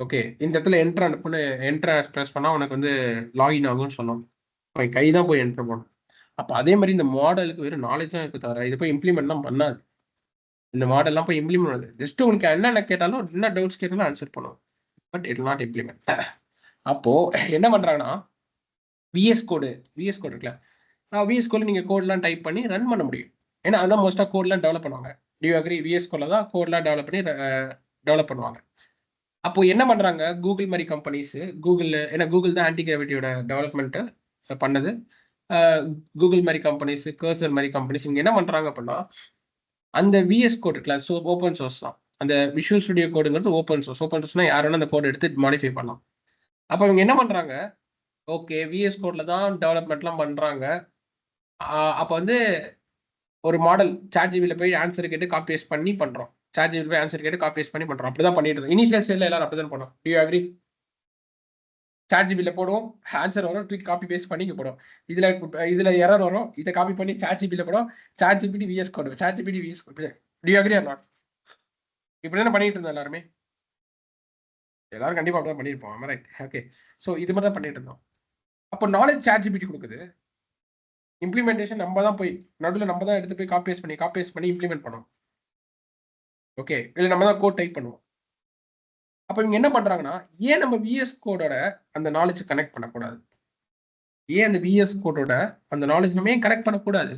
Speaker 1: ஓகே, இந்த இடத்துல என்ட்ரு அனுப்புன்னு என்ட்ரை ப்ரெஸ் பண்ணா உனக்கு வந்து லாகின் ஆகும்னு சொன்னோம். என் கை தான் போய் என்ட்ரு பண்ணும். அப்போ அதே மாதிரி இந்த மாடலுக்கு வெறும் நாலேஜ் தான் இருக்கு தவிர இது போய் இம்ப்ளிமெண்ட்லாம் பண்ணாது. இந்த மாடல்லாம் போய் இம்ப்ளிமெண்ட் பண்ணாது. ஜஸ்ட் உங்களுக்கு என்னென்ன கேட்டாலும் என்ன டவுட்ஸ் கேட்டாலும் ஆன்சர் பண்ணும். But it not implement. அப்போ என்ன பண்றாங்கன்னா விஎஸ் கோடு இருக்குல்ல, விஎஸ் கோடில் நீங்கள் கோட்லாம் டைப் பண்ணி ரன் பண்ண முடியும். ஏன்னா அதான் மோஸ்ட்டாக கோட்லாம் டெவலப் பண்ணுவாங்க. Do you agree? விஎஸ் கோடில் தான் கோட்லாம் டெவலப் பண்ணி டெவலப் பண்ணுவாங்க. அப்போ என்ன பண்ணுறாங்க கூகுள் மாதிரி கம்பெனிஸ், ஏன்னா கூகுள் தான் ஆன்டி கிராவிட்டியோட டெவலப்மெண்ட்டு பண்ணது. கூகுள் மாதிரி கம்பெனிஸ், கர்சர் மாதிரி கம்பெனிஸ் இங்கே என்ன பண்ணுறாங்க அப்படின்னா, அந்த விஎஸ் கோட் இருக்குல்ல, ஸோ ஓப்பன் சோர்ஸ் தான். அந்த விஷுவல் ஸ்டுடியோ கோடுங்கிறது ஓப்பன் சோர்ஸ். ஓப்பன் சோர்ஸ்னா யார் வேணா அந்த கோட் எடுத்து மாடிஃபை பண்ணலாம். அப்போ இவங்க என்ன பண்ணுறாங்க, ஓகே விஎஸ் கோடில் தான் டெவலப்மெண்ட்லாம் பண்ணுறாங்க. அப்போ வந்து ஒரு மாடல் சாட் ஜிபில போய் ஆன்சர் கேட்டு காப்பி பேஸ்ட் பண்ணி பண்றோம். சாட் ஜிபில போய் ஆன்சர் கேட்டு காப்பி பேஸ்ட் பண்ணி பண்றோம். அப்படிதான் பண்ணிட்டு இருக்கோம். இனிஷியல் ஸ்டேஜ்ல எல்லாரும் அப்படிதான் பண்ணோம். To you agri? சாட் ஜிபில போடுவோம், ஆன்சர் வரும், தூக்கி காப்பி பேஸ்ட் பண்ணி இங்க போடுவோம். இதுல எரர் வரும், இதை காப்பி பண்ணி சாட் ஜிபில போடுவோம், chat GPT VS code, chat GPT VS code. Do you agree or not? இப்படிதானே பண்ணிட்டு இருந்தோம் எல்லாருமே. எல்லாரும் கண்டிப்பா அப்படிதான் பண்ணிருப்போம். Right, okay. ஸோ இது மாதிரி தான் பண்ணிட்டு இருந்தோம். அப்போ நாலேஜ் சாட் ஜிபிடி கொடுக்குது. இம்ப்ளிமெண்டேஷன் நம்ம தான் போய் நடுவில் நம்ம தான் எடுத்து போய் காப்பி பேஸ்ட் பண்ணி இம்ப்ளிமெண்ட் பண்ணோம். ஓகே, இல்லை நம்ம தான் கோட் டைப் பண்ணுவோம். அப்போ இவங்க என்ன பண்றாங்கன்னா, ஏன் நம்ம விஎஸ் கோடோட அந்த நாலேஜ் கனெக்ட் பண்ணக்கூடாது? ஏன் அந்த விஎஸ் கோடோட அந்த நாலேஜ் நம்ம ஏன் கனெக்ட் பண்ணக்கூடாது?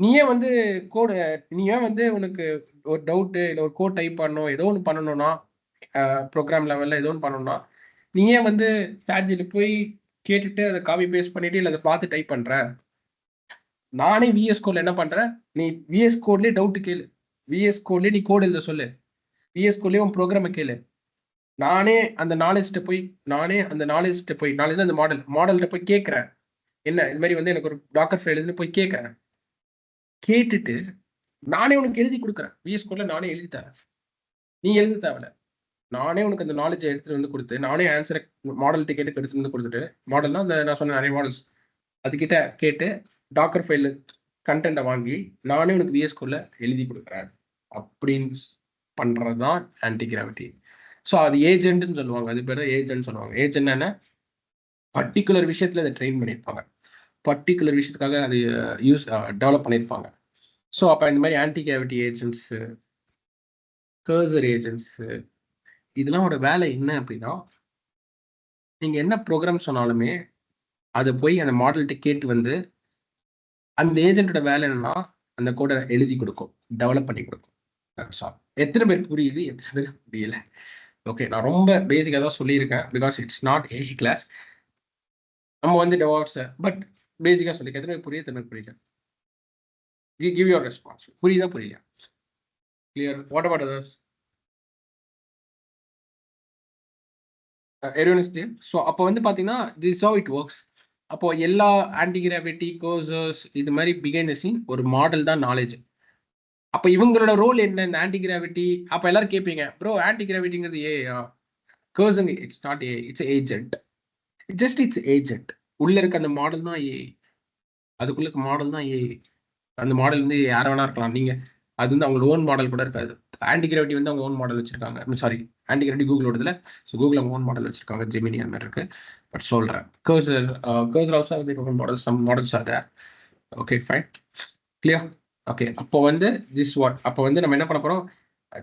Speaker 1: நீயே வந்து கோடு நீயே வந்து உனக்கு ஒரு டவுட்டு இல்லை ஒரு கோட் டைப் பண்ணணும் ஏதோ ஒன்று பண்ணணும்னா ப்ரோக்ராம் லெவலில் ஏதோ ஒன்று பண்ணணும்னா நீயே வந்து சாட்ஜில் போய் கேட்டுட்டு அதை காப்பி பேஸ்ட் பண்ணிட்டு இல்லை அதை பார்த்து டைப் பண்ற. நானே விஎஸ் கோட்ல என்ன பண்றேன், நீ விஎஸ் கோட்லேயே டவுட் கேளு, விஎஸ் கோட்லேயே நீ கோட் எழுத சொல்லு, விஎஸ் கோட்லேயே உன் ப்ரோக்ராமை கேளு. நானே அந்த நாலேஜ்கிட்ட போய் நாலேஜ் அந்த மாடல்கிட்ட போய் கேட்குறேன், என்ன இது மாதிரி வந்து எனக்கு ஒரு டாக்கர் ஃபைல் எழுதுன்னு போய் கேட்குறேன். கேட்டுட்டு நானே உனக்கு எழுதி கொடுக்குறேன். விஎஸ் கோட்ல நானே எழுதி தரேன், நீ எழுத தேவையில்ல. நானே உனக்கு அந்த நாலேஜை எடுத்துட்டு வந்து கொடுத்து நானே ஆன்சரை மாடல் கேட்டு எடுத்துட்டு வந்து கொடுத்துட்டு, மாடல்னா அந்த நான் சொன்ன நிறைய மாடல்ஸ் அதுக்கிட்ட கேட்டு டாக்கர் ஃபைல் கண்டென்ட்டை வாங்கி நானே உனக்கு விஎஸ் கோட்ல எழுதி கொடுக்குறேன் அப்படின்னு பண்றது தான் ஆன்டி கிராவிட்டி. ஸோ அது ஏஜென்ட்னு சொல்லுவாங்க, அது பேர் ஏஜென்ட் சொல்லுவாங்க. ஏஜென்ட் என்ன, பர்டிகுலர் விஷயத்துல அதை ட்ரெயின் பண்ணியிருப்பாங்க, பர்டிகுலர் விஷயத்துக்காக அது டெவலப் பண்ணியிருப்பாங்க. ஸோ அப்போ இந்த மாதிரி anti gravity agents, cursor agents, இதெல்லாம் வேலை என்ன அப்படின்னா, நீங்க என்ன ப்ரோக்ராம் சொன்னாலுமே அதை போய் அந்த மாடல்கிட்ட கேட்டு வந்து அந்த ஏஜென்ட்டோட வேலை என்னன்னா அந்த கோடை எழுதி கொடுக்கும், டெவலப் பண்ணி கொடுக்கும். எத்தனை பேர் புரியுது, எத்தனை பேர் புரியல? ஓகே, நான் ரொம்ப பேசிக்காக தான் சொல்லியிருக்கேன், because it's not a class. நம்ம வந்து டெவாப்ஸ் பட் பேசிக்காக சொல்லியிருக்கேன். எத்தனை பேர் புரியுது, எத்தனை பேர் புரியல? Give your response. புரியுதா புரியல? Clear? What about others? everyone is clear? So அப்போ வந்து பார்த்தீங்கன்னா திஸ் ஹவ் இட் ஒர்க்ஸ். அப்போ எல்லா ஆன்டி கிராவிட்டி கோர்சர்ஸ் இது மாதிரி பிகைண்ட் த சீன் ஒரு மாடல் தான் நாலேஜ். அப்போ இவங்களோட ரோல் என்ன இந்த ஆன்டி கிராவிட்டி? அப்போ எல்லாரும் கேட்பீங்க, ப்ரோ ஆன்டி கிராவிட்டிங்கிறது Cursor it's not a, it's agent. Just it's agent. உள்ள இருக்க அந்த மாடல் தான் ஏ, அதுக்குள்ள இருக்க மாடல் தான் ஏ. அந்த மாடல் வந்து யாரை வேணா இருக்கலாம். நீங்க அது வந்து அவங்களோட ஓன் மாடல் கூட இருக்காது. ஆன்டி கிராவிட்டி வந்து அவங்க ஓன் மாடல் வச்சிருக்காங்க. சாரி, ஆன்டி கிராவிட்டி கூகுளோடதுல. ஸோ கூகுள் அவங்க ஓன் மாடல் வச்சிருக்காங்க, ஜெமினி அந்த மாதிரி இருக்கு. பட் சொல்றேன், Cursor also own model, some models are there. Okay fine, clear? Okay, அப்போ வந்து திஸ் வாட், அப்போ வந்து நம்ம என்ன பண்ண போறோம்,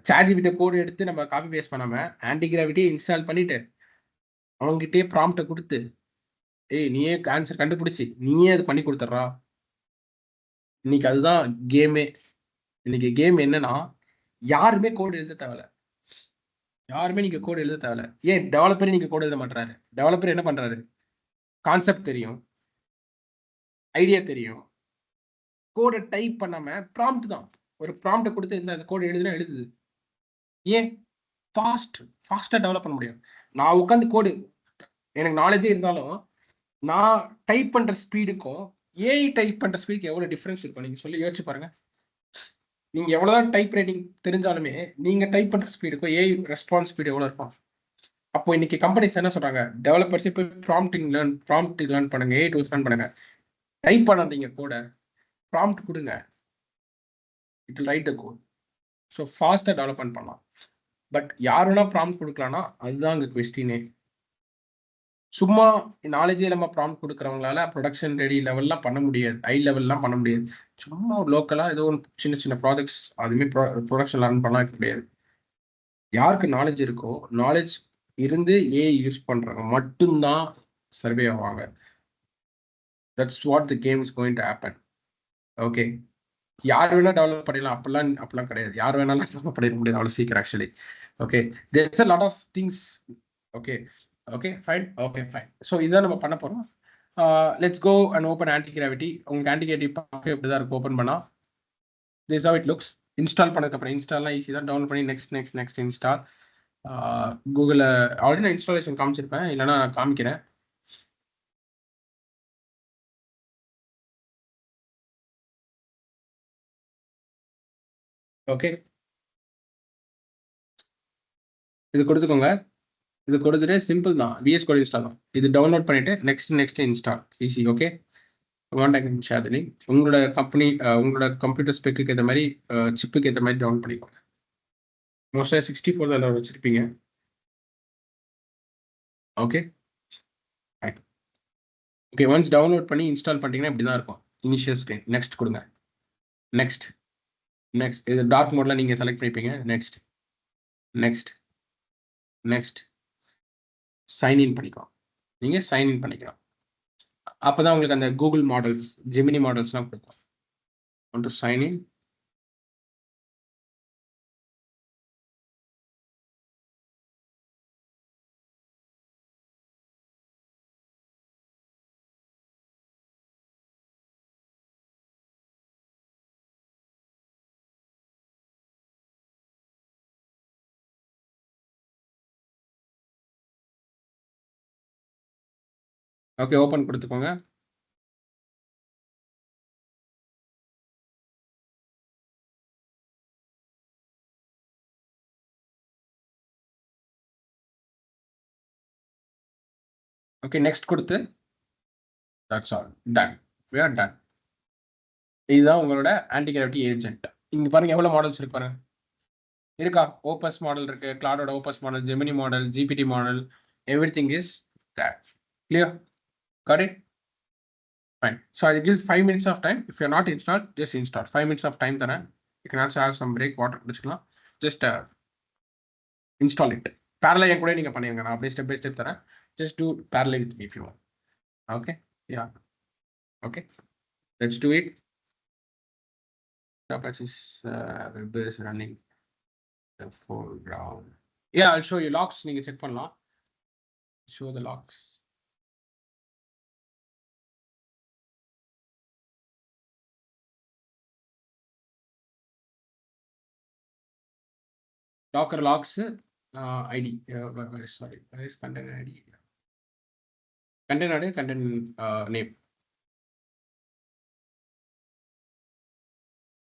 Speaker 1: சாட்ஜிபிடி கோடு எடுத்து நம்ம காப்பி பேஸ்ட் பண்ணாம ஆன்டி கிராவிட்டியை இன்ஸ்டால் பண்ணிட்டு அவங்ககிட்டயே ப்ராம்ப்டை கொடுத்து, ஏய் நீயே ஆன்சர் கண்டுபிடிச்சி நீயே அது பண்ணி கொடுத்துட்றா. இன்னைக்கு அதுதான் கேமே. இன்னைக்கு கேம் என்னன்னா, யாருமே கோடு எழுத தேவையில்ல, யாருமே நீங்க கோடு எழுத தேவையில்ல. ஏன் டெவலப்பரே நீங்க கோடு எழுத மாட்டாரு? டெவலப்பர் என்ன பண்றாரு, கான்செப்ட் தெரியும், ஐடியா தெரியும், கோடை டைப் பண்ணாம ப்ராம்ப்ட் தான், ஒரு ப்ராம்ப்டை கொடுத்து இந்த கோடு எழுதுனா எழுதுது. ஏன் ஃபாஸ்டா டெவலப் பண்ண முடியும். நான் உட்காந்து கோடு, எனக்கு நாலேஜே இருந்தாலும் நான் டைப் பண்ற ஸ்பீடுக்கும் ஏஐ டைப் பண்ற ஸ்பீடுக்கு எவ்வளவு டிஃபரன்ஸ் இருக்கும் நீங்க சொல்லி யோசிச்சு பாருங்க. நீங்க எவ்வளவுதான் டைப் ரைட்டிங் தெரிஞ்சாலுமே நீங்க டைப் பண்ற ஸ்பீடுக்கும் ஏஐ ரெஸ்பான்ஸ் ஸ்பீடு எவ்வளவு இருக்கும்? அப்போ இன்னைக்கு கம்பெனிஸ் என்ன சொல்றாங்க, டெவலப்பர்ஸ் போய் ப்ராம்ப்ட் லேர்ன் பண்ணுங்க, ஏஐ டூல்ஸ் லேர்ன் பண்ணுங்க, டைப் பண்ணாதீங்க கோட, ப்ராம்ப்ட் கொடுங்க, it will write the code. So ஃபாஸ்ட்டாக டெவலப்மெண்ட் பண்ணலாம். பட் யார் வேணா ப்ராம்ப்ட் கொடுக்கலாம்னா அதுதான் அங்கே கொஸ்டினே. சும்மா நாலேஜே நம்ம ப்ராம்ப்ட் கொடுக்குறவங்களால ப்ரொடக்ஷன் ரெடி லெவல்லாம் பண்ண முடியாது, ஹை லெவல்லாம் பண்ண முடியாது. சும்மா ஒரு லோக்கலாக ஏதோ ஒரு சின்ன சின்ன ப்ராஜெக்ட்ஸ் அதுவுமே ப்ரொடக்ஷன் லேர்ன் பண்ணலாம் முடியாது. யாருக்கு நாலேஜ் இருக்கோ, நாலேஜ் இருந்து ஏஐ யூஸ் பண்றவங்க மட்டும்தான் சர்வே ஆவாங்க. That's what the game is going to happen. Okay, யார் வேணா டெவலப் பண்ணிடலாம் அப்படிலாம் கிடையாது. யார் வேணாலும் டெவலப் பண்ணிட முடியாது அவ்வளோ சீக்கிரம் actually. Okay, there's a lot of things. Okay okay fine, okay fine. So இதான் நம்ம பண்ண போறோம். Let's go and open Antigravity. உங்களுக்கு ஆன்டி கிராவிட்டி பார்க்க இப்படி தான் இருக்கும். ஓப்பன் பண்ணா this how it looks. Install பண்ணதுக்கப்புறம் இன்ஸ்டால்லாம் ஈஸி தான், டவுன்லோட் பண்ணி நெக்ஸ்ட் இன்ஸ்டால். கூகுளில் ஆல்ரெடி நான் இன்ஸ்டாலேஷன் காமிச்சிருப்பேன், இல்லைன்னா நான் காமிக்கிறேன். ஓகே, இது கொடுத்துக்கோங்க. இது கொடுத்துட்டு சிம்பிள் தான், விஎஸ் கோட் இன்ஸ்டால் தான். இது டவுன்லோட் பண்ணிட்டு next install easy. Okay, share the link. உங்களோட கம்பெனி உங்களோட கம்ப்யூட்டர் ஸ்பெக்குக்கு ஏற்ற மாதிரி சிப்புக்கு ஏற்ற மாதிரி டவுன் பண்ணிக்கோங்க. மோஸ்ட்டாக 64 தான் வச்சிருப்பீங்க. ஓகே ஓகே, ஒன்ஸ் டவுன்லோட் பண்ணி இன்ஸ்டால் பண்ணிட்டீங்கன்னா இப்படி தான் இருக்கும் இனிஷியல் ஸ்க்ரீன். நெக்ஸ்ட் கொடுங்க. நெக்ஸ்ட் இது டார்க் மோட்ல நீங்கள் செலக்ட் பண்ணிப்பீங்க. நெக்ஸ்ட் சைன்இன் பண்ணிக்கலாம். நீங்கள் சைன்இன் பண்ணிக்கலாம். அப்பதான் உங்களுக்கு அந்த கூகுள் மாடல்ஸ், ஜெமினி மாடல்ஸ்லாம் கொடுக்கும். Want to sign in? Okay, open கொடுத்துக்கோங்க. ஓகே, நெக்ஸ்ட் கொடுத்து that's all, done. we are done. இதுதான் உங்களோட ஆன்டி கிராவிட்டி ஏஜென்ட். இங்க பாருங்க எவ்வளவு மாடல்ஸ் இருக்கு பாருங்க. இருக்கா? ஓபஸ் மாடல் இருக்கு, கிளாடோட Opus model, Gemini model, GPT model, everything is there. Clear? Got it? Fine. So I'll give 5 minutes of time. If you're not installed, just install. 5 minutes of time தரேன். You can also have some break, water குடிச்சுக்கலாம். Just install it. Parallel கூட நீங்க பண்ணிருங்க. நான் அப்படியே step by step தரேன். Just do parallel with me if you want. Okay? Yeah. Okay. Let's do it. Apache web is running the foreground. Yeah, I'll show you logs. நீங்க check பண்ணலாம். Show the logs. Docker logs ID. Sorry, where is container ID? Container ID, content name.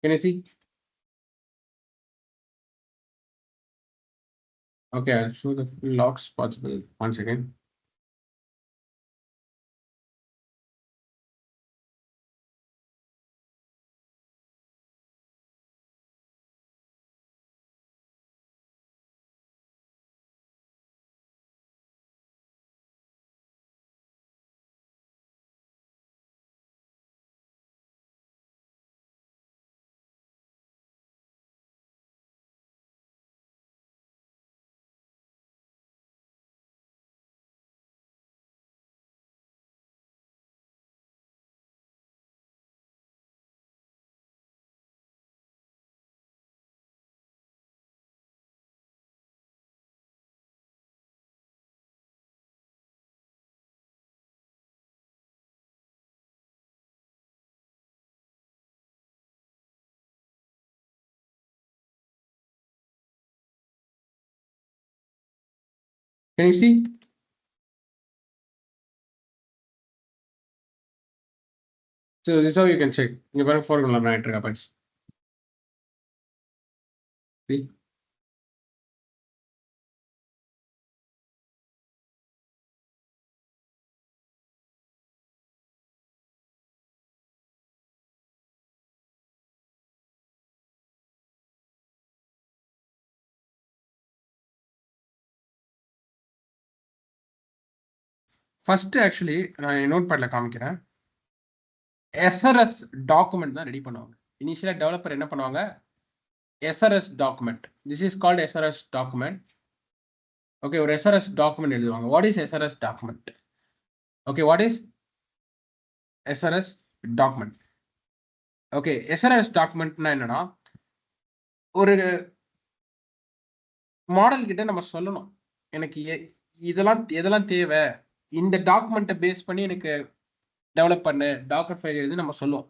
Speaker 1: Can you see? Okay, I'll show the logs possible once again. Can you see? So this is how you can check. You can formula manager Apache. See? First actually நான் நோட்பேட்ல காமிக்கிறேன். SRS document தான் ready பண்ணுவாங்க. இனிஷியலா developer என்ன பண்ணுவாங்க? SRS document. This is called SRS document. Okay, ஒரு SRS document எழுதுவாங்க. What is SRS document? Okay, what is SRS document? Okay, SRS டாக்குமெண்ட்னா என்னன்னா, ஒரு மாடல் கிட்ட நம்ம சொல்லணும். எனக்கு இதெல்லாம் தேவை. இந்த டாக்குமெண்ட்டை பேஸ் பண்ணி எனக்கு டெவலப் பண்ணு, டாக்கர் ஃபைல் எழுதி நம்ம சொல்லுவோம்.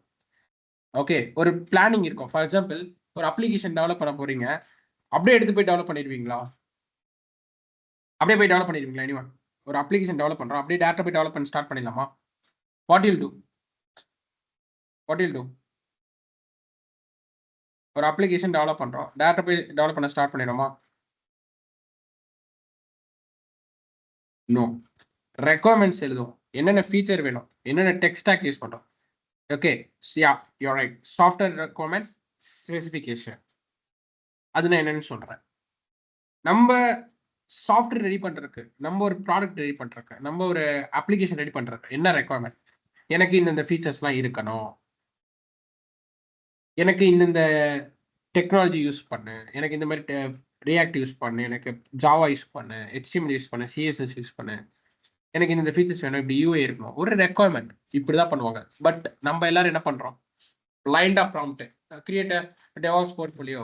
Speaker 1: ஓகே, ஒரு பிளானிங் இருக்கும். ஃபார் எக்ஸாம்பிள், ஒரு அப்ளிகேஷன் டெவலப் பண்ண போறீங்க. அப்படியே எடுத்து போய் டெவலப் பண்ணிடுவீங்களா? அப்படியே போய் டெவலப் பண்ணிடுவீங்களா? எனிவன் ஒரு அப்ளிகேஷன் டெவலப் பண்றோம், அப்படியே டேரக்டா போய் டெவலப் பண்ண ஸ்டார்ட் பண்ணிடலாமா? What you'll two? ஒரு அப்ளிகேஷன் டெவலப் பண்றோம், டேரக்டா போய் டெவலப் பண்ண ஸ்டார்ட் பண்ணிடுவோமா? நோ. ரெக்குவயர்மெண்ட்ஸ் எழுதுவோம். என்னென்ன ஃபீச்சர் வேணும், என்னென்ன டெக் ஸ்டாக் யூஸ் பண்றோம். Okay, yeah, you are right. Software requirements specification. அது நான் என்னன்னு சொல்றேன். நம்ம சாஃப்ட்வேர் ரெடி பண்றதுக்கு, நம்ம ஒரு ப்ராடக்ட் ரெடி பண்றதுக்கு, நம்ம ஒரு அப்ளிகேஷன் ரெடி பண்றதுக்கு என்ன ரெக்குவயர்மெண்ட்? எனக்கு இந்த ஃபீச்சர்ஸ்லாம் இருக்கணும், எனக்கு இந்த டெக்னாலஜி யூஸ் பண்ணு, எனக்கு இந்த மாதிரி ரியாக்ட் யூஸ் பண்ணு, எனக்கு ஜாவா யூஸ் பண்ணு, HTML யூஸ் பண்ணு, CSS யூஸ் பண்ணு, எனக்கு இந்த ஃபீச்சர்ஸ் வேணும், இப்படி யூஐ இருக்கணும், ஒரு ரெக்குவயர்மெண்ட் இப்படிதான் பண்ணுவாங்க. பட் நம்ம எல்லாரும் என்ன பண்றோம், பிளைண்டா ப்ராம்ப்ட் கிரியேட் டெவாப்ஸ் போர்ட்ஃபோலியோ.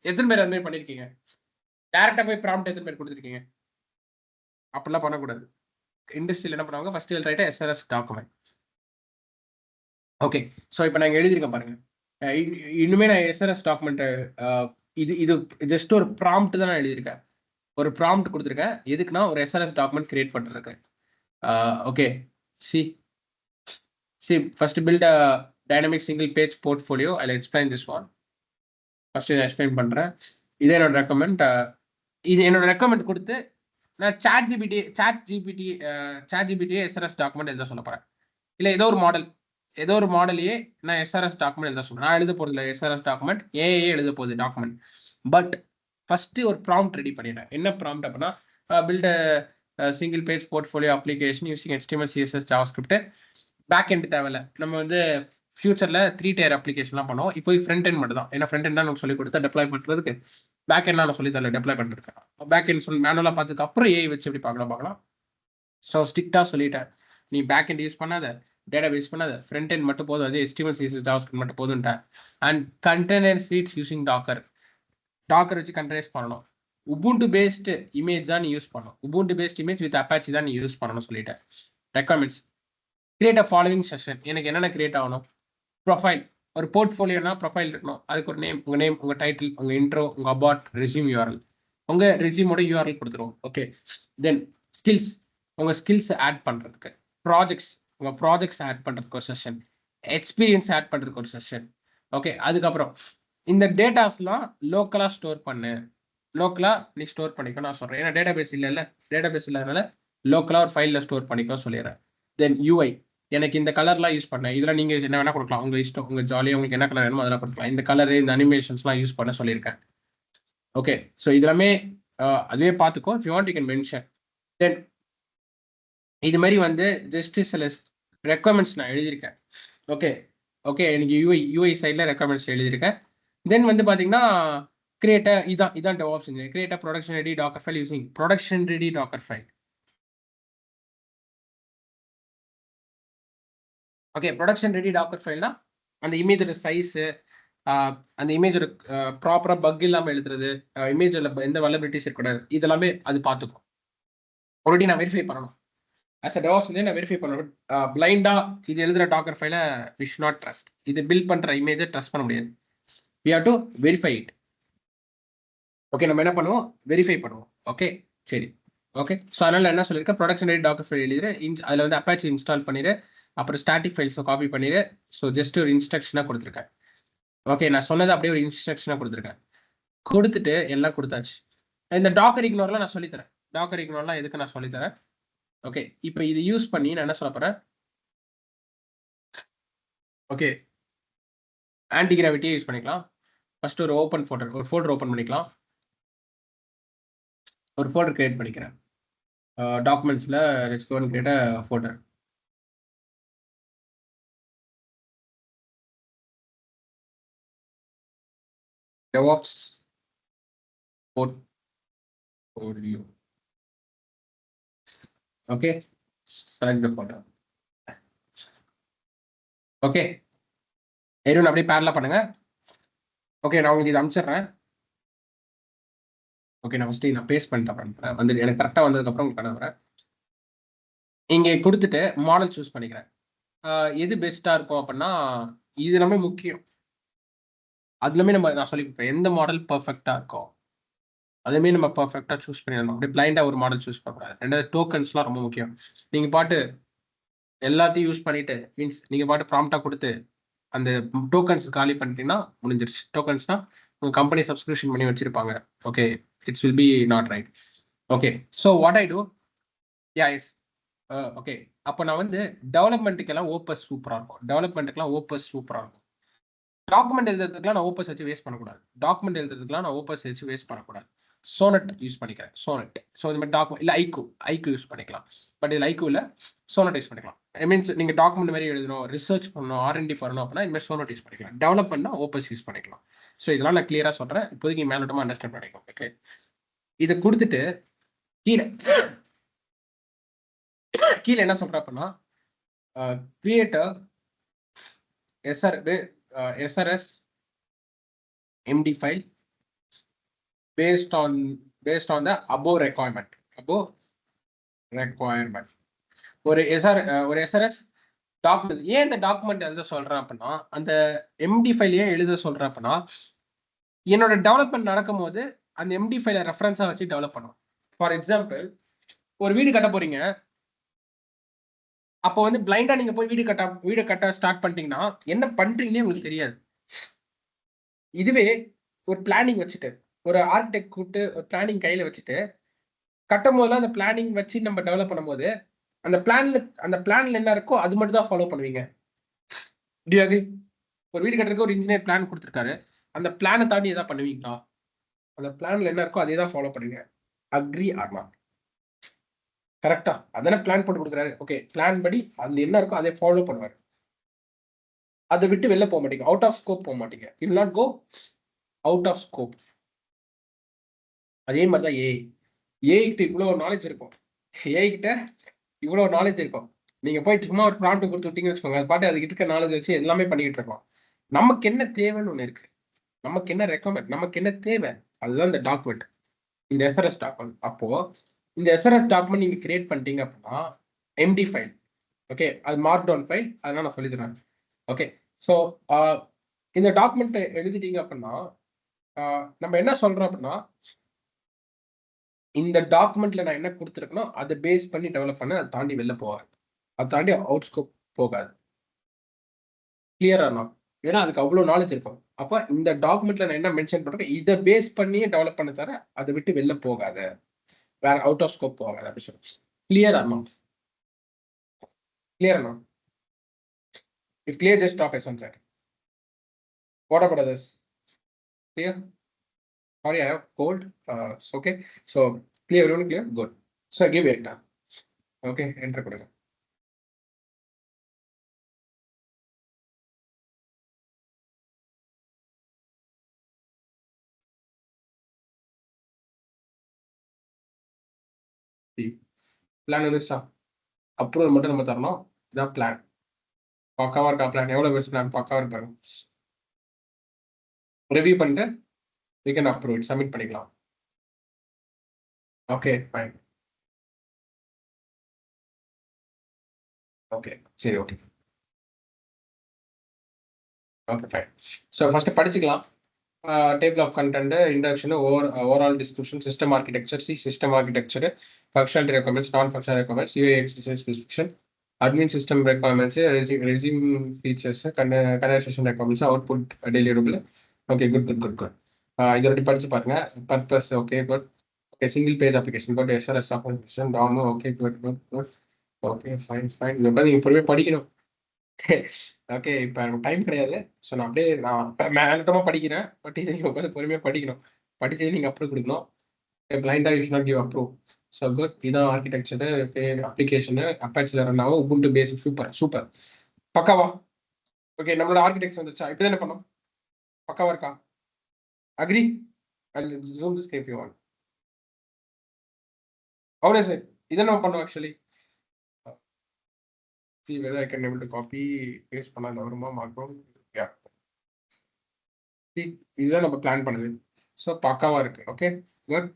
Speaker 1: எத்தனை பேர் அது மாதிரி பண்ணிருக்கீங்க? டேரக்டா போய் ப்ராம்ப்ட் எத்தனை பேர் கொடுத்துருக்கீங்க? அப்படிலாம் பண்ணக்கூடாது. இண்டஸ்ட்ரியில் என்ன பண்ணுவாங்க, first right SRS document. Okay, so இப்போ நான் எழுதியிருக்கேன் பாருங்க. இன்னுமே நான் எஸ்ஆர்எஸ் டாக்குமெண்ட் இது இது ஜஸ்ட் ஒரு ப்ராம்ப்ட் தான் நான் எழுதியிருக்கேன். ஒரு ப்ராம்ப்ட் கொடுத்துருக்கேன். எதுக்குன்னா ஒரு எஸ்ஆர்எஸ் டாக்குமெண்ட் கிரியேட் பண்ணிருக்கேன். Okay, see first build a dynamic single page portfolio. I explain this one. First இதை எக்ஸ்பிளைன் பண்றேன். இது என்னோட ரெக்கமெண்ட். இது என்னோட ரெக்கமெண்ட் கொடுத்து நான் சாட் ஜிபிடியே எஸ்ஆர்எஸ் டாக்குமெண்ட் எழுத சொல்ல போறேன். இல்லை ஏதோ ஒரு மாடலையே நான் எஸ்ஆர்எஸ் டாக்குமெண்ட் எழுத சொல்றேன். நான் எழுத போறது இல்லை எஸ்ஆர்எஸ் டாக்குமெண்ட், ஏஏ எழுத போகுது டாக்குமெண்ட். பட் ஃபர்ஸ்ட் ஒரு ப்ராம்ப்ட் ரெடி பண்ணிடுறேன். என்ன ப்ராம்ப்ட் அப்படின்னா, build single page portfolio application using HTML CSS JavaScript. Back end தேவையில்ல. நம்ம வந்து ஃபியூச்சர்ல 3 tier அப்ளிகேஷன்லாம் பண்ணுவோம். இப்போ ஃப்ரண்ட் எண்ட் மட்டும் தான். ஏன்னா ஃப்ரண்ட் எண்ட் தான் நமக்கு சொல்லி கொடுத்தா டெப்ளாய் பண்ணுறதுக்கு. பேக் எண்ட் நான் சொல்லி தரல, டெப்ளாய் பண்ணிருக்கேன். பேக் எண்ட் சொல்லி மேனுவலாக பார்த்ததுக்கு அப்புறம் ஏஐ வச்சு எப்படி பார்க்கலாம். ஸோ ஸ்ட்ரிக்டாக சொல்லிட்டேன், நீ பேக் எண்ட் யூஸ் பண்ணாத, டேட்டா பேஸ் பண்ணாத, ஃப்ரண்ட் எண்ட் மட்டும் போதும், அது HTML CSS JavaScript மட்டும் போதும்ட்டேன். And container seats using Docker வச்சு கண்டெய்னரைஸ் பண்ணணும். உபுண்டு பேஸ்டு இமேஜ் தான் நீ யூஸ் பண்ணணும். Ubuntu based image with Apache தான் நீ யூஸ் பண்ணணும் சொல்லிட்டேன். Requirements, create a following session. எனக்கு என்னென்ன கிரியேட் ஆகணும்? ப்ரொஃபைல், ஒரு போர்ட்ஃபோலியோனா ப்ரொஃபைல் இருக்கணும். அதுக்கு ஒரு நேம், உங்கள் டைட்டில், உங்கள் இன்ட்ரோ, உங்கள் அபார்ட், ரெஸ்யூம் யூஆர்எல், உங்கள் ரெஸ்யூமோட யூஆர்எல் கொடுத்துருவோம். ஓகே, தென் ஸ்கில்ஸ், உங்கள் ஸ்கில்ஸ் ஆட் பண்ணுறதுக்கு. ப்ராஜெக்ட்ஸ், உங்கள் ப்ராஜெக்ட்ஸ் ஆட் பண்ணுறதுக்கு ஒரு செஷன். எக்ஸ்பீரியன்ஸ் ஆட் பண்ணுறதுக்கு ஒரு செஷன். ஓகே, அதுக்கப்புறம் இந்த டேட்டாஸ்லாம் லோக்கலாக ஸ்டோர் பண்ணு. லோக்கலாக நீ ஸ்டோர் பண்ணிக்கோ நான் சொல்கிறேன். ஏன்னா டேட்டாபேஸ் இல்லாதனால லோக்கலாக ஒரு ஃபைலில் ஸ்டோர் பண்ணிக்கோ சொல்லிடுறேன். தென் யூஐ, எனக்கு இந்த கலர்லாம் யூஸ் பண்ணேன். இதெல்லாம் நீங்கள் என்ன வேணால் கொடுக்கலாம், உங்கள் இஷ்டம், உங்கள் ஜாலியாக உங்களுக்கு என்ன கலர் வேணுமோ அதெல்லாம் கொடுக்கலாம். இந்த கலரு, இந்த அனிமேஷன்ஸ்லாம் யூஸ் பண்ண சொல்லியிருக்கேன். ஓகே, ஸோ இதெல்லாமே அதுவே பார்த்துக்கோ. If you want you can mention. Then இது மாதிரி வந்து ஜஸ்ட் சில ரெக்குவயர்மெண்ட்ஸ் நான் எழுதியிருக்கேன். ஓகே எனக்கு யூஐ சைடில் ரெக்குவயர்மெண்ட்ஸ் எழுதியிருக்கேன். தென் வந்து பார்த்தீங்கன்னா இதான் DevOps engineer. Create a production ready Docker file using production ready Docker file. Okay, production ready Docker ஃபைல்னா அந்த இமேஜோட சைஸு, அந்த இமேஜோட ப்ராப்பராக பக் இல்லாமல் எழுதுறது, இமேஜில் எந்த வலபிலிட்டிஸ் இருக்கக்கூடாது, இதெல்லாமே அது பார்த்துக்கும். ஆல்ரெடி நான் வெரிஃபை பண்ணணும். ஆஸ் அ டெவாப்ஸ் நான் வெரிஃபை பண்ணணும். பிளைண்டாக இது எழுதுகிற டாக்கர் ஃபைலை வி ஷுட் நாட் ட்ரஸ்ட். இது பில்ட் பண்ணுற இமேஜை ட்ரஸ்ட் பண்ண முடியாது. We have to verify it. Okay, நம்ம என்ன பண்ணுவோம், வெரிஃபை பண்ணுவோம். ஓகே, சரி. ஓகே, ஸோ அதனால் என்ன சொல்லியிருக்கேன், ப்ரொடக்ஷன் ரெடி டாக்கர் ஃபைல் எழுதிரு. அதில் வந்து அப்பாச்சி இன்ஸ்டால் பண்ணிடு, அப்புறம் ஸ்டாட்டிக் ஃபைல்ஸை காப்பி பண்ணிடு. ஸோ ஜஸ்ட் ஒரு இன்ஸ்ட்ரக்ஷனாக கொடுத்துருக்கேன். ஓகே, நான் சொன்னது அப்படியே ஒரு இன்ஸ்ட்ரக்ஷனாக கொடுத்துருக்கேன். கொடுத்துட்டு எல்லாம் கொடுத்தாச்சு. இந்த டாக்கர் இக்னோர்லாம் நான் சொல்லித்தரேன். டாக்கர் இக்னோர்லாம் எதுக்கு நான் சொல்லித்தரேன். ஓகே, இப்போ இது யூஸ் பண்ணி நான் என்ன சொல்ல போகிறேன். ஓகே, ஆன்டி கிராவிட்டியை யூஸ் பண்ணிக்கலாம். ஃபர்ஸ்ட் ஒரு ஃபோல்டர் ஓப்பன் பண்ணிக்கலாம். ஒரு ஃபோல்டர் கிரியேட் பண்ணிக்கிறேன். டாக்குமெண்ட்ஸில் let's go and create a folder. DevOps portfolio. Okay, select the folder. Okay, எதுவும் அப்படியே பேரலா பண்ணுங்க. ஓகே, நான் உங்களுக்கு இது அனுப்பிச்சிடுறேன். ஓகே, நான் ஃபஸ்ட்டு நான் பேஸ்ட் பண்ணிட்டு அப்புறம் வந்து எனக்கு கரெக்டாக வந்ததுக்கப்புறம் உங்களுக்கு அனுப்புகிறேன். இங்கே கொடுத்துட்டு மாடல் சூஸ் பண்ணிக்கிறேன். எது பெஸ்ட்டாக இருக்கும் அப்படின்னா இது எல்லாமே முக்கியம். அதுலமே நான் சொல்லி கொடுப்பேன் எந்த மாடல் பர்ஃபெக்டாக இருக்கும். அதுமே நம்ம பர்ஃபெக்டாக சூஸ் பண்ணிடணும். அப்படியே பிளைண்டாக ஒரு மாடல் சூஸ் பண்ணக்கூடாது. ரெண்டாவது டோக்கன்ஸ்லாம் ரொம்ப முக்கியம். நீங்கள் பாட்டு எல்லாத்தையும் யூஸ் பண்ணிட்டு மீன்ஸ் நீங்கள் பாட்டு ப்ராம்ப்டாக கொடுத்து அந்த டோக்கன்ஸ் காலி பண்ணிட்டீங்கன்னா முடிஞ்சிருச்சு. டோக்கன்ஸ்னா உங்கள் கம்பெனி சப்ஸ்கிரிப்ஷன் பண்ணி வச்சிருப்பாங்க. Okay, it's will be not right. Okay, so what I do, yes okay, அப்போ நான் வந்து டெவலப்மெண்ட்டுக்கெல்லாம் ஓப்பஸ் சூப்பராக இருக்கும். டாக்குமெண்ட் எழுதுறதுக்குலாம் நான் ஓப்பஸ் வச்சு வேஸ்ட் பண்ணக்கூடாது. சோனட் யூஸ் பண்ணிக்கிறேன். ஸோ இந்த மாதிரி டாக்குமெண்ட் இல்லை ஐக்கு யூஸ் பண்ணிக்கலாம். பட் இதில் ஐக்கு இல்லை, சோனட் யூஸ் பண்ணிக்கலாம். ஐ மீன்ஸ் நீங்கள் டாக்குமெண்ட் மாதிரி எழுதணும், ரிசர்ச் பண்ணணும், R&D பண்ணணும் அப்படின்னா இந்த மாதிரி சோனட் யூஸ் பண்ணிக்கலாம். டெவலப்மெண்ட்னா ஓப்பஸ் யூஸ் பண்ணிக்கலாம். ஸோ இதெல்லாம் நான் கிளியராக சொல்கிறேன். இப்போதைக்கு மேலோட்டமாக அண்டர்ஸ்டாண்ட் பண்ணிக்கலாம். ஓகே, இதை கொடுத்துட்டு கீழே கீழே என்ன சொல்ற அப்படின்னா create SRS MD file based on the above requirement. ஒரு SRS டாக்குமெண்ட் ஏன் இந்த டாக்குமெண்ட் எழுத சொல்றேன் அப்படின்னா, அந்த MD ஃபைல் ஏன் எழுத சொல்றேன் அப்படின்னா, என்னோட டெவலப்மெண்ட் நடக்கும் போது அந்த MD ஃபைலை ரெஃபரன்ஸா வச்சு டெவலப் பண்ணும். ஃபார் எக்ஸாம்பிள், ஒரு வீடு கட்ட போறீங்க. அப்போ வந்து பிளைண்டா நீங்க போய் வீடு கட்ட ஸ்டார்ட் பண்ணிட்டீங்கன்னா என்ன பண்றீங்கன்னே உங்களுக்கு தெரியாது. இதுவே ஒரு பிளானிங் வச்சுட்டு, ஒரு ஆர்கிடெக்ட் கூப்பிட்டு ஒரு பிளானிங் கையில வச்சுட்டு கட்டும் போதெல்லாம் அந்த பிளானிங் வச்சு நம்ம டெவலப் பண்ணும்போது அந்த பிளான்ல என்ன இருக்கோ அது மட்டும் தான் ஃபாலோ பண்ணுவீங்க. ஒரு வீடு கட்டுறதுக்கு ஒரு இன்ஜினியர் பிளான் கொடுத்துருக்காரு. அந்த பிளானை தாண்டி எதாவது பண்ணுவீங்களா? அந்த பிளான்ல என்ன இருக்கோ அதே தான் ஃபாலோ பண்ணுவீங்க. Agree or not? கரெக்டா? அதானே பிளான் போட்டு கொடுக்குறாரு. ஓகே, பிளான் படி அதுல என்ன இருக்கோ அதை ஃபாலோ பண்ணுவார். அதை விட்டு வெளில போக மாட்டீங்க. அவுட் ஆஃப் ஸ்கோப் போக மாட்டீங்க. You will not go out of scope. அதே மாதிரி தான் ஏஐ கிட்ட இவ்வளவு நாலேஜ் இருக்கும். ஏஐ கிட்ட இவ்வளவு நாலேஜ் இருக்கும். நீங்க போய் சும்மா ஒரு ப்ராம்ப்ட் கொடுத்து விட்டீங்கன்னு வச்சுக்கோங்க, அது பாட்டு அதுக்கு இருக்க நாலேஜ் வச்சு எல்லாமே பண்ணிக்கிட்டு இருக்கோம். நமக்கு என்ன தேவைன்னு ஒண்ணு இருக்கு. நமக்கு என்ன ரெக்கமெண்ட், நமக்கு என்ன தேவை, அதுதான் இந்த டாக்குமெண்ட், இந்த எஸ்ஆர்எஸ் டாக்குமெண்ட். அப்போ இந்த எஸ்ஆர்எஸ் டாக்குமெண்ட் நீங்க கிரியேட் பண்ணிட்டீங்க அப்படின்னா எம்டி ஃபைல். ஓகே, அது மார்க் டவுன் ஃபைல். அதெல்லாம் நான் சொல்லி தரேன். ஓகே, ஸோ இந்த டாக்குமெண்ட் எழுதிட்டீங்க அப்படின்னா நம்ம என்ன சொல்றோம் அப்படின்னா, இந்த டாக்குமெண்ட்ல நான் என்ன கொடுத்துருக்கணும் அதை பேஸ் பண்ணி டெவலப் பண்ண, அதை தாண்டி வெளில போகாது, அதை தாண்டி அவுட் ஸ்கோப் போகாது. கிளியரா நாட்? ஏன்னா அதுக்கு அவ்வளவு நாலேஜ் இருக்கும். அப்ப இந்த டாக்குமெண்ட்ல நான் என்ன மென்ஷன் பண்றேன், இதை பேஸ் பண்ணி டெவலப் பண்ண தர, அதை விட்டு வெளில போகாத, வேற அவுட் ஆஃப் ஸ்கோப் போகாது அப்படி சொல்லி. கிளியரா நாட்? கிளியரா not? If clear, just drop a sunset. What about others? Clear? Sorry, I have cold. Okay. So clear, everyone clear? Good. So give it time. Okay, enter கொடுங்க. Plan இருந்துச்சா? Approval மட்டும் நம்ம தரணும். இதான் பிளான். பக்காவா இருக்கா plan? எவ்வளவு பெருசு பிளான்? பக்காவா இருப்பாங்க. ரிவ்யூ பண்ணிட்டு we can approve it, submit பண்ணிக்கலாம். Okay, fine. ஓகே, சரி, okay. Okay, fine. So first படிச்சுக்கலாம். Table of content, introduction, overall description, system architecture, system architecture, functionality requirements, non functional requirements, UIX design specification, admin system requirements, resume features, conversation requirements, output deliverable. Okay, good good good good. இது ready படிச்சு பாருங்க. Purpose, okay good. Okay, single page application, good. SRS application, டாமோ, okay good good good. Okay, fine fine. இந்த மாதிரி நீங்கள் பொறுமையாக படிக்கணும். Okay, இப்போ எனக்கு டைம் கிடையாது. ஸோ நான் அப்படியே மேலோட்டமாக படிக்கிறேன். பட் இது நீங்கள் உட்காந்து பொறுமையாக படிக்கணும். படிச்சு நீங்கள் அப்ரூவ் கொடுக்கணும். பிளைண்டா you should not give approve. So good. இதான் ஆர்கிடெக்சரு, அப்ளிகேஷனு, அப்பாச்ல ரன் ஆகும், உபுண்டு பேசிக். Super super. பக்காவா? ஓகே, நம்மளோட ஆர்கிடெக்சர் வந்துருச்சா? இப்படி தானே பண்ணோம்? பக்காவா இருக்கா? Agree? Zoom the screen if you want. அவ்வளோ சார், இதை நம்ம பண்ணோம் actually. See whether I can able to copy paste பண்ணாத வருமா மார்க்டவுன். யா, இதுதான் நம்ம பிளான் பண்ணுது. ஸோ பக்காவா இருக்கு. Okay, good.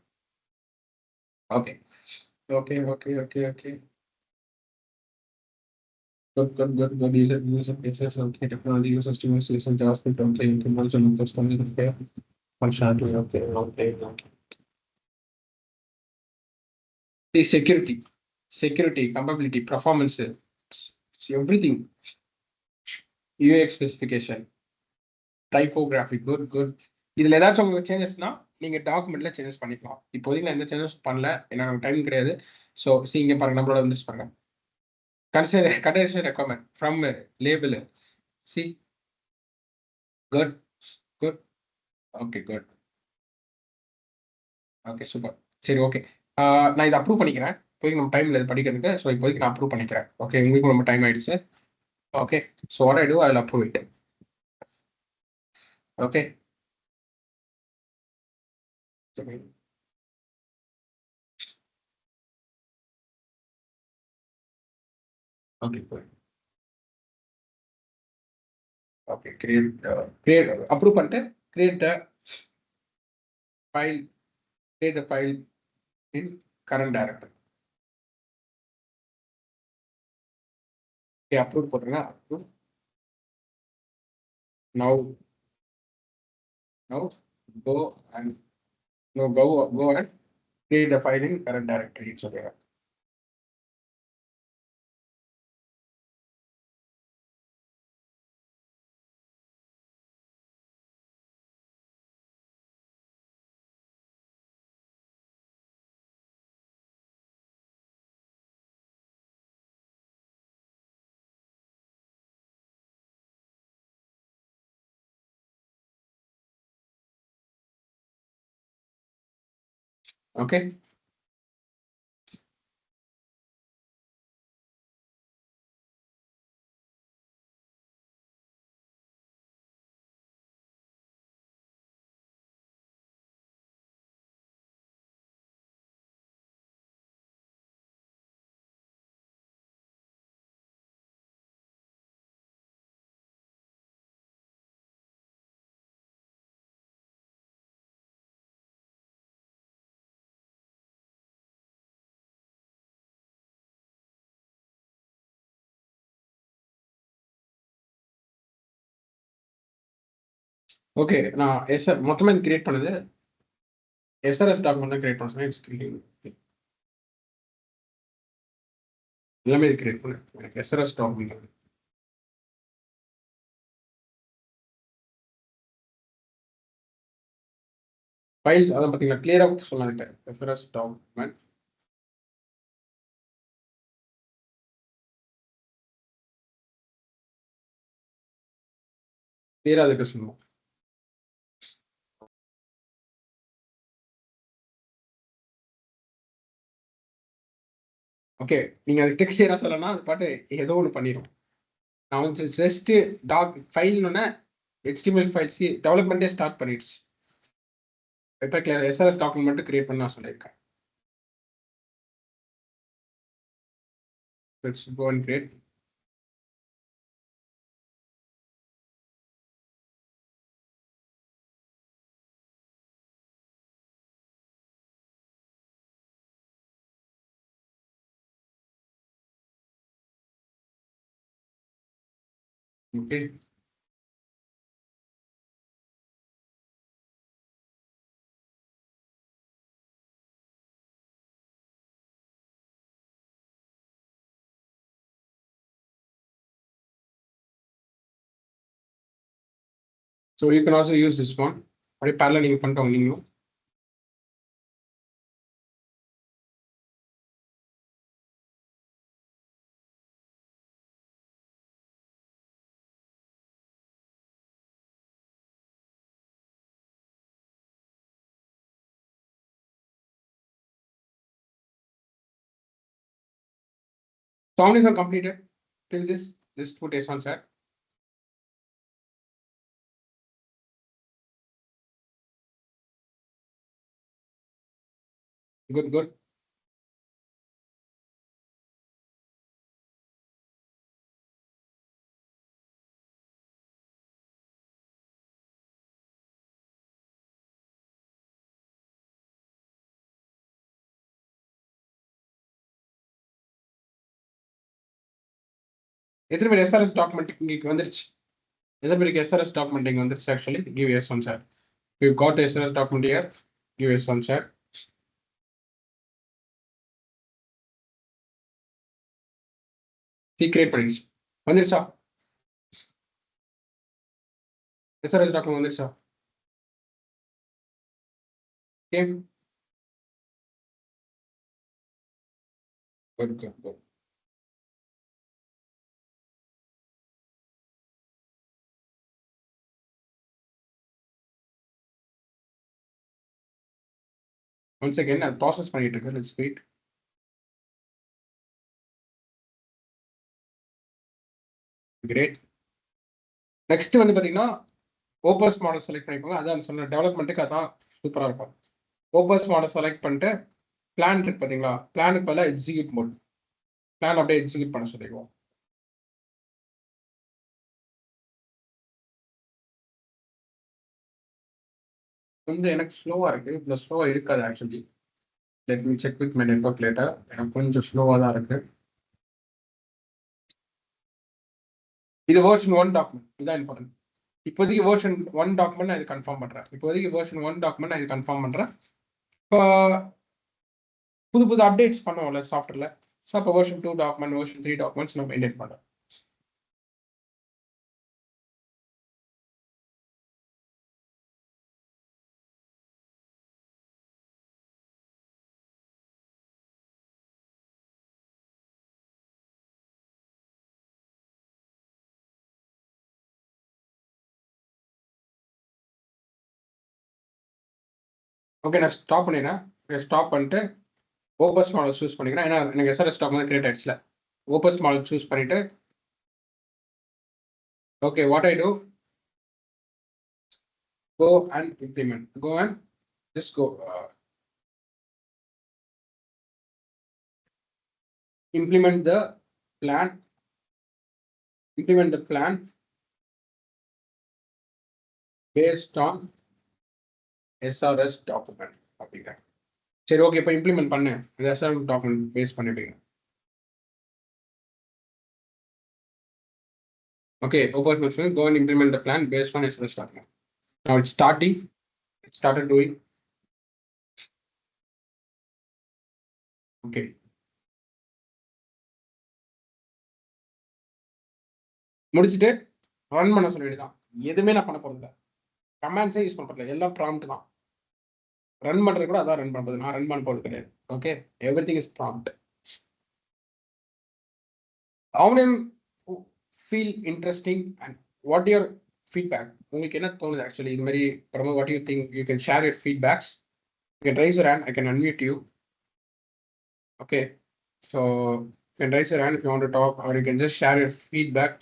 Speaker 1: Okay okay okay okay okay good good good good. User cases, okay. Technology users to use system JavaScript, okay. Information of this coming, okay. Functionality, okay, okay, okay. The security, compatibility, performance, everything. UX specification, typography, good good. இதுல ஏதாச்சும் உங்களுக்கு சேஞ்சஸ்னா நீங்க டாக்குமெண்ட்ல changes பண்ணிக்கலாம். இப்போதைக்கு நான் எந்த changes பண்ணல, ஏன்னா நமக்கு டைம் கிடையாது. ஸோ இங்க பாருங்க, நம்மளோட வந்து பாருங்க. Consider requirement from label. See, good good. Okay, good. Okay, super. சரி, ஓகே. நான் இதை அப்ரூவ் பண்ணிக்கிறேன். இப்போதைக்கு நம்ம டைம் இல்லை படிக்கிறதுக்கு. ஸோ இப்போதைக்கு நான் அப்ரூவ் பண்ணிக்கிறேன். ஓகே, உங்களுக்கு நம்ம டைம் ஆயிடுச்சு. Okay, so what I do, I will approve it. Okay, சரி. ஓகே ஓகே கிரியேட் அப்ரூவ் பண்ணிட்டு create file create a file in current directory. Okay, approve பண்ணுங்க approve. Now go and go and create a file in current directory. சொல்லுங்க. Okay. Okay நான் மொத்தமாக create பண்ணது SRS document create பண்ண சொன்னேன். எல்லாமே create பண்ணேன் எனக்கு எஸ்ஆர்எஸ் டாக்குமெண்ட். ஃபைல்ஸ் அதான் பார்த்தீங்கன்னா கிளியராக சொல்லாங்க எஸ்ஆர்எஸ் டாக்குமெண்ட். கிளியராக அதுக்கு சொல்லணும். ஓகே நீங்க அதுக்கிட்ட கிளியரா சொல்லனா அது பாட்டு ஏதோ ஒன்று பண்ணிடும். நான் வந்து ஜஸ்ட் ஃபைல்னு HTML ஃபைல்ஸ் டெவலப்மெண்ட்டே ஸ்டார்ட் பண்ணிடுச்சு. இப்போ கிளியர் எஸ்ஆர்எஸ் டாக்குமெண்ட் கிரியேட் பண்ண சொல்லியிருக்கேன். Let's go and create. Okay. So you can also use this one. அப்படியே parallel நீங்க பண்ணிட்டோம் நீங்களும். So how many are completed till this? Just put S1 chat. Good. எத்தனை பேர் எஸ்ஆர்எஸ் டாக்குமெண்ட் இங்கே வந்துருச்சு? எத்தனை பேருக்கு எஸ்ஆர்எஸ் டாக்குமெண்ட் இங்கே வந்துருச்சு? Actually give S1 chat. You got SRS document here. Give S1 chat. Secret பண்ணிடுச்சு. வந்துருச்சா? எஸ்ஆர்எஸ் டாக்குமெண்ட் வந்துருச்சா? Okay. Good. Once again, அது ப்ராசஸ் பண்ணிட்டு இருக்கு. Let's wait. Great. நெக்ஸ்ட் வந்து பார்த்தீங்கன்னா ஓபஸ் மாடல் செலக்ட் பண்ணிக்கோங்க. அதான் சொன்ன டெவலப்மெண்ட்டுக்கு அதான் சூப்பராக இருக்கும். ஓபஸ் மாடல் செலக்ட் பண்ணிட்டு பிளான் இருக்கு பார்த்தீங்களா? பிளானுக்கு பதிலாக எக்ஸிக்யூட் மோட். பிளான் அப்படியே எக்ஸிக்யூட் பண்ண சொல்லிடுவோம். கொஞ்சம் எனக்கு ஸ்லோவாக இருக்குது. இவ்வளோ ஸ்லோவாக இருக்காது actually. Let me check with my network later. எனக்கு கொஞ்சம் ஸ்லோவாக தான் இருக்குது. இது வெர்ஷன் 1 டாக்குமெண்ட். இதான் இம்பார்ட்டன்ட். இப்போதைக்கு வெர்ஷன் 1 டாக்குமெண்ட் நான் இது கன்ஃபார்ம் பண்ணுறேன். இப்போதைக்கு வெர்ஷன் 1 டாக்குமெண்ட் நான் இது கன்ஃபார்ம் பண்ணுறேன். இப்போ புது புது அப்டேட்ஸ் பண்ணுவோம்ல சாஃப்ட்வேரில். ஸோ அப்போ வெர்ஷன் 2 டாக்குமெண்ட், வெர்ஷன் 3 டாக்குமெண்ட்ஸ் நம்ம மெயின்டைன் பண்ணுறோம். ஓகே, நான் ஸ்டாப் பண்ணிடுறேன். ஸ்டாப் பண்ணிட்டு ஓபஸ் மாடல் சூஸ் பண்ணிக்கிறேன். ஏன்னா எனக்கு எஸ்ஆர்எஸ் ஸ்டாக் வந்து கிரியேட் ஆயிடுச்சுல. ஓபஸ் மாடல் சூஸ் பண்ணிட்டு okay, what I do, go and implement. Go and just go implement the plan. Implement the plan based on SRS document. அப்படிங்கிறேன். சரி, okay, இப்போ implement பண்ணு. இந்த SRS டாக்குமெண்ட் பேஸ் பண்ணிட்டீங்க. Okay, open go and implement the plan based on SRS document. Now it's starting. It started doing. Okay. முடிச்சுட்டு run பண்ண சொல்ல வேண்டியதான். எதுவுமே நான் பண்ண போறதில்ல. கமாண்ட்ஸே யூஸ் பண்ண போறதில்ல. எல்லாம் ப்ராம்ப்ட் தான். ரன் பண்றது கூட அதான் ரன் பண்ண போகுது. நான் ரன் பண்ண போறது கிடையாது. Okay, everything is prompt. How many feel interesting and what your feedback? உங்களுக்கு என்ன தோணுது ஆக்சுவலி இது மாதிரி promo? What you think? You can share your feedbacks. You can raise your hand. I can unmute you. Okay, so you can raise your hand if you want to talk or you can just share your feedback.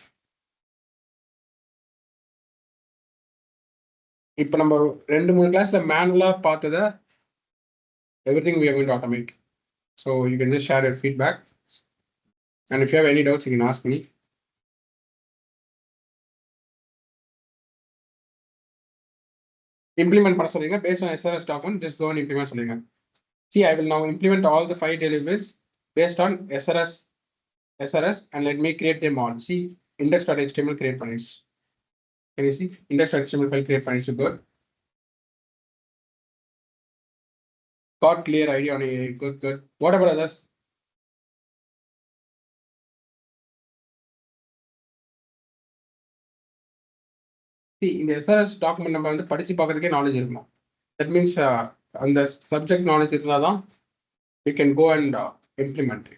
Speaker 1: இப்போ நம்ம 2-3 கிளாஸ்ல மேனுவலாக பார்த்ததை everything we are going to automate. So you can just share your feedback. And if you have any doubts, you can ask me. Implement பண்ண சொல்லுங்க. Based on SRS document, just go and implement சொல்லுங்க. See, I will now implement all the 5 deliverables based on SRS and let me create them all. See, index.html create பண்ணிடுச்சு. Can you see? Index.html file create பண்ணிடுச்சு. Good. Got clear idea on AI. Good, good. What about others? See, இந்த SRS document நம்ம வந்து படிச்சு பார்க்கறதுக்கே knowledge இருக்கணும். That means அந்த subject knowledge இருந்தால் தான் we can go and implement it.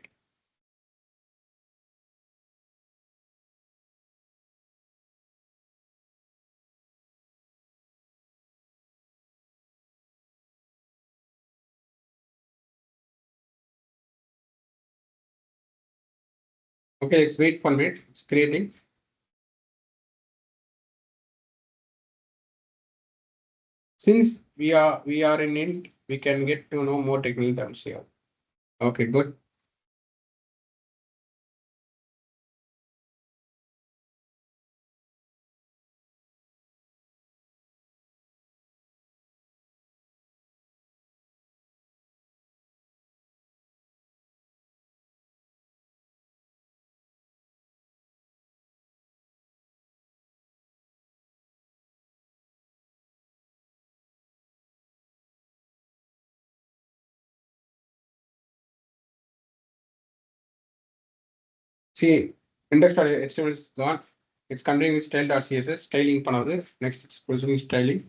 Speaker 1: Okay, let's wait for a minute. It's creating. Since we are in int, we can get to know more technical terms here. Okay, good. See, index.html is gone. It's continuing with style.css, styling panadu. Next, it's proceeding styling.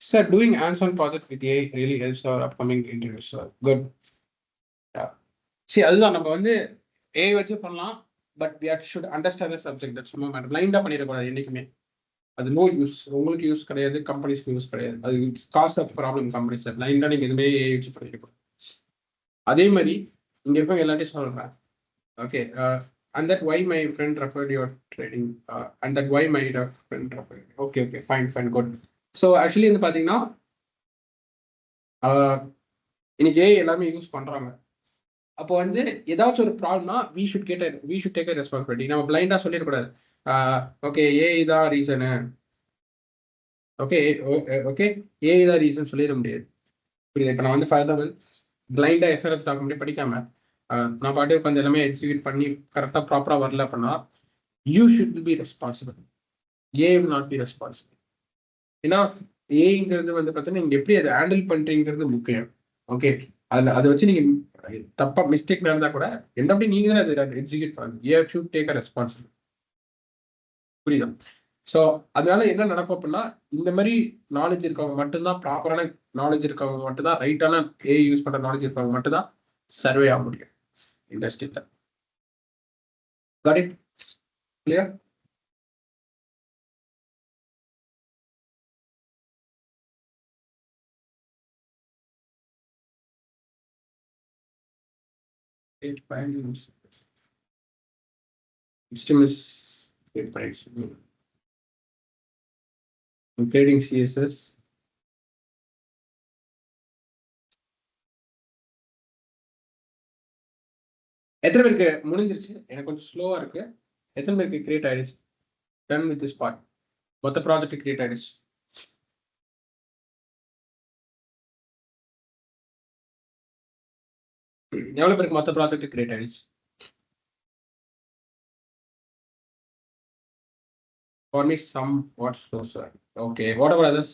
Speaker 1: So doing hands-on project with AI really helps our upcoming interviews. So good. Yeah. See, அதுதான் நம்ம வந்து AI வச்சு பண்ணலாம். But we should understand the subject. That's சும்மா matter. பிளைண்டா பண்ணிடக்கூடாது என்னைக்குமே. அது no use. உங்களுக்கு யூஸ் கிடையாது, கம்பெனிஸ்க்கு யூஸ் கிடையாது. அது இட்ஸ் காஸ் ஆஃப் ப்ராப்ளம் கம்பெனிஸ்ல. பிளைண்டா நீங்க எதுவுமே AI வச்சு பண்ணிடக்கூடாது. அதே மாதிரி இங்க இருக்க எல்லாத்தையும் சொல்றேன். Okay, and that why my friend referred your training, and that why my friend referred. Okay, fine, good. So actually இந்த பாத்தீங்கன்னா இன்னைக்கு AI எல்லாமே யூஸ் பண்றாங்க. அப்போ வந்து ஏதாச்சும் ஒரு ப்ராப்ளம்னா we should take a responsibility. நம்ம பிளைண்டா சொல்லிடக்கூடாது. ஓகே, AI தான் ரீசனு. ஓகே ஓகே ஏ தான் ரீசன் சொல்லிட முடியாது. புரியுது. இப்போ நான் வந்து ஃபர்தர் பிளைண்டா எஸ்ஆர்எஸ் டாக்குமெண்ட் படிக்காம நான் பாட்டு உட்காந்து எல்லாமே எக்ஸிக்யூட் பண்ணி கரெக்டாக ப்ராப்பராக வரல அப்படின்னா you should be responsible. A will not be responsible. ஏன்னா ஏங்கிறது வந்து பார்த்தீங்கன்னா நீங்க எப்படி அதை ஹேண்டில் பண்றீங்கிறது முக்கியம். ஓகே, அதில் அதை வச்சு நீங்க தப்பா மிஸ்டேக் நடந்தா கூட என்ன அப்படி நீங்க தான் அதை எக்ஸிக்யூட் பண்ணுங்க. You should take a responsible. புரியுதா? ஸோ அதனால என்ன நடக்கும் அப்படின்னா இந்த மாதிரி நாலேஜ் இருக்கவங்க மட்டும்தான், ப்ராப்பரான நாலேஜ் இருக்கவங்க மட்டும்தான், ரைட்டான ஏ யூஸ் பண்ற நாலேஜ் இருக்கவங்க மட்டும்தான் சர்வே ஆக முடியும் இண்டஸ்ட்ரியில. Got it clear? System is 8 points. Creating CSS. எத்தனை பேருக்கு முடிஞ்சிருச்சு? எனக்கு கொஞ்சம் ஸ்லோவா இருக்கு. எத்தனை பேருக்கு கிரியேட் ஆயிடுச்சு? Done with this part. மொத்த ப்ராஜெக்ட் கிரியேட் ஆயிடுச்சு. எவ்வளவு பேருக்கு மொத்த ப்ராஜெக்ட் கிரியேட் ஆயிடுச்சு? For me, somewhat slow, sir. Okay, what about others?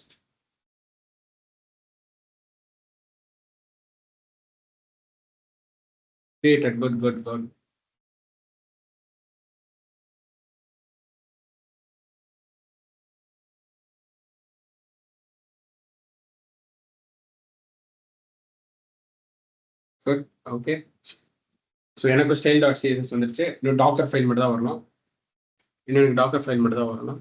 Speaker 1: Created, good, good, good. Good, okay. So எனக்கு ஸ்டைல் டாட் சிஎஸ்எஸ் வந்துருச்சு. இன்னும் டாக்கர் ஃபைல் மட்டும் தான் வரணும். இன்னும் எனக்கு டாக்கர் ஃபைல் மட்டும் தான் வரணும்.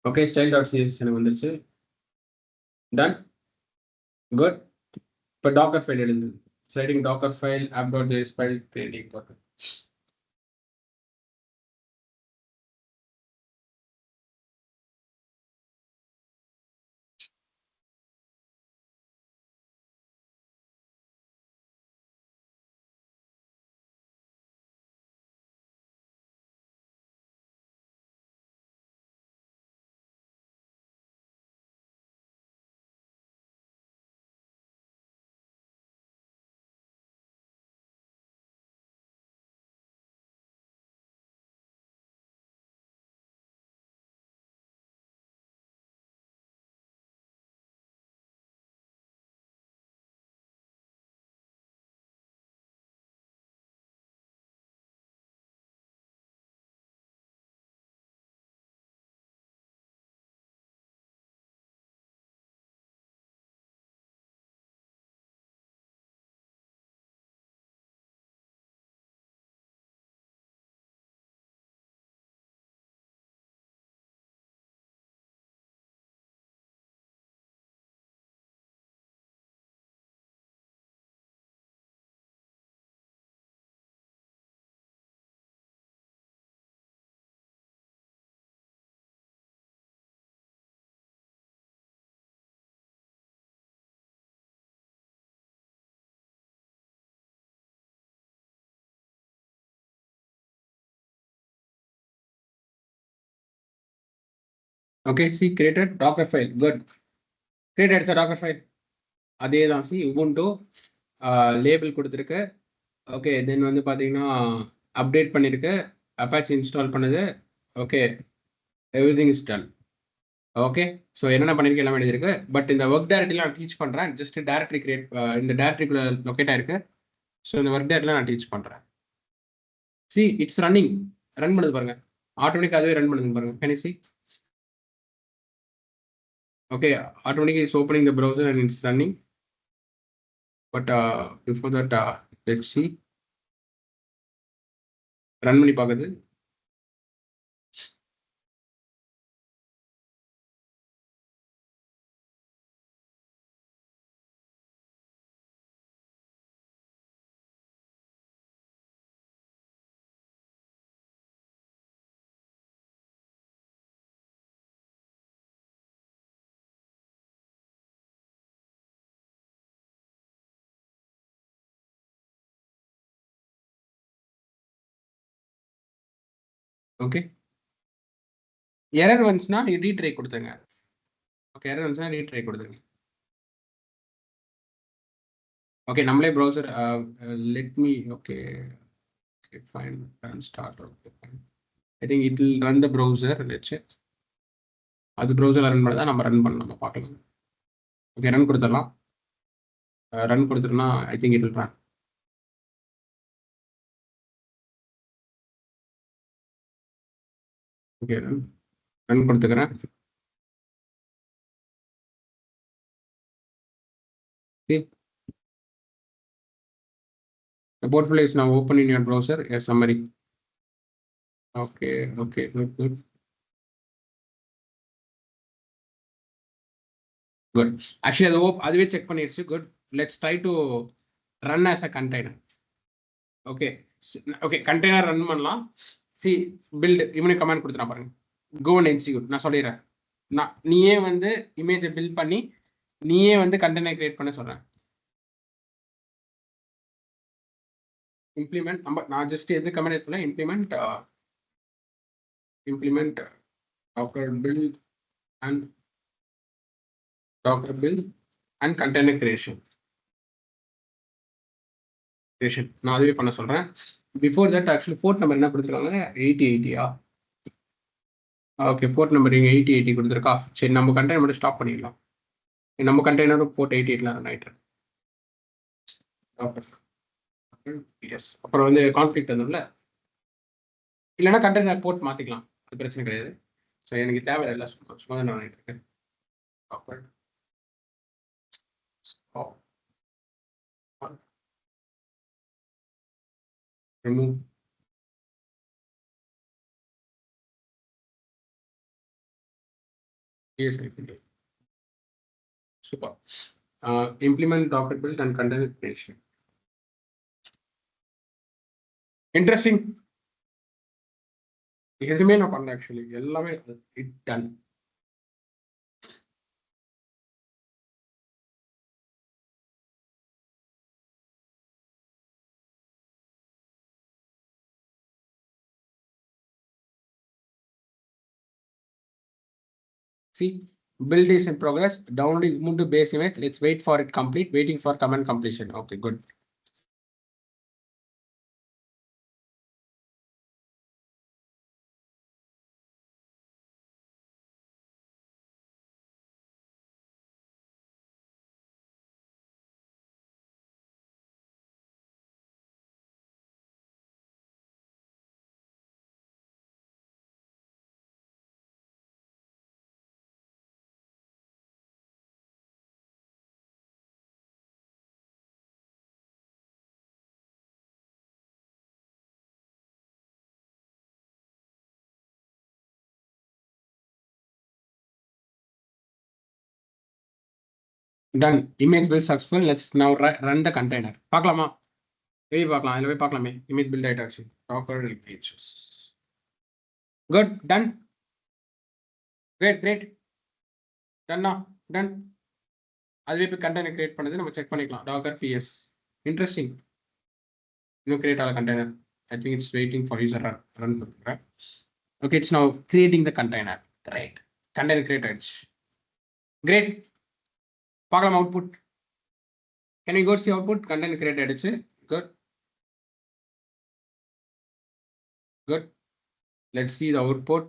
Speaker 1: ஓகே, ஸ்டைல் டாட் சிஎஸ்எஸ் எனக்கு வந்துருச்சு. Done, good. இப்போ டாக்கர் ஃபைல் எழுது. Sliding Docker file app dot JS file creating Docker. Okay, see created Docker file. Good. Create ஆயிடுச்சா டாக்கர் ஃபைல்? அதே தான். சி உபுண்டு லேபிள் கொடுத்துருக்கு. ஓகே, தென் வந்து பார்த்தீங்கன்னா அப்டேட் பண்ணியிருக்கு, அப்பாச்சி இன்ஸ்டால் பண்ணுது. Okay, everything is done. Okay, so என்னென்ன பண்ணியிருக்கு எல்லாமே எழுதிருக்கு. பட் இந்த ஒர்க் டேரக்டரியில் நான் டீச் பண்ணுறேன். ஜஸ்ட் டேரக்டரி கிரியேட் இந்த டேரக்டரிக்குள்ள லொக்கேட் ஆயிருக்கு. ஸோ இந்த ஒர்க் டேரக்டரியில் நான் டீச் பண்ணுறேன். See it's running. ரன் பண்ணுது பாருங்க. ஆட்டோமேட்டிக் அதுவே ரன் பண்ணுது பாருங்க. Can you see? Okay, automatically it's opening the browser and it's running. But before that, let's see. Run பண்ணி பார்க்குது. ஓகே. எரர் வந்துச்சுன்னா ரீட்ரை கொடுத்துருங்க. ஓகே, எரர் வந்துச்சுன்னா ரீட்ரை கொடுத்துருங்க. ஓகே, நம்மளே browser let me. Okay, fine, run start. Okay, fine. I think it will run the browser. Let's check. அது browser run பண்ணி தான் நம்ம ரன் பண்ணணும், பார்க்கலாம். ஓகே, ரன் கொடுத்துடலாம். ரன் கொடுத்துட்டோம்னா I think it will run. Okay, run கொடுத்துக்கிறேன். The portfolio is now open in your browser. A summary. Okay, good. Good. Actually, அதுவே செக் பண்ணிடுச்சு. Good. Let's try to run as a container. Okay, container run பண்ணலாம். See, build இவனுக்கு command கொடுத்துறான் பாருங்க. Go and execute. நான் சொல்லிடுறேன். நீயே வந்து இமேஜை பில்ட் பண்ணி நீயே வந்து கண்டெய்னர் கிரியேட் பண்ண சொல்றேன். இம்ப்ளிமெண்ட் நான் ஜஸ்ட் எது கமெண்ட் எடுக்கல. Implement Docker build and container creation. நான் அதுவே பண்ண சொல்றேன். Before that actually port number என்ன கொடுத்துருக்காங்க? 8080. ஓகே, போர்ட் நம்பர் இங்கே 8080 கொடுத்துருக்கா. சரி, நம்ம கண்டெய்னர் மட்டும் ஸ்டாப் பண்ணிடலாம். நம்ம கண்டெய்னரும் போர்ட் 88 ரன் ஆயிட்டு. எஸ், அப்புறம் வந்து கான்ஃப்ளிக்ட் வந்தும்ல, இல்லைன்னா கண்டெய்னர் போர்ட் மாற்றிக்கலாம், அது பிரச்சனை கிடையாது. ஸோ எனக்கு தேவையில்லை, சும்மா தான் நான் இருக்கேன். remove yes, super. Implement Docker build and container creation. Interesting. எதுவுமே நான் பண்ணல ஆக்சுவலி, எல்லாமே it done. See, build is in progress. Download is moved to base image. Let's wait for it complete. Waiting for command completion. Okay, good. Done. Image build successful. Let's now run the container. பார்க்கலாமா? வெளியே பார்க்கலாம், அதில் போய் பார்க்கலாமே. Image build ஆயிட்டாச்சு. Docker images. Good. Done. Great. Done. அதுவே இப்போ container create பண்ணது நம்ம செக் பண்ணிக்கலாம். Docker PS. Interesting. இன்னும் கிரியேட் ஆகல container. I think it's waiting for user run. Okay, it's now creating the container. Great. Container create ஆயிடுச்சு. Great. பார்க்கலாம் output. Can we go see output? Container create ஆயிடுச்சு. Good. Let's see the output.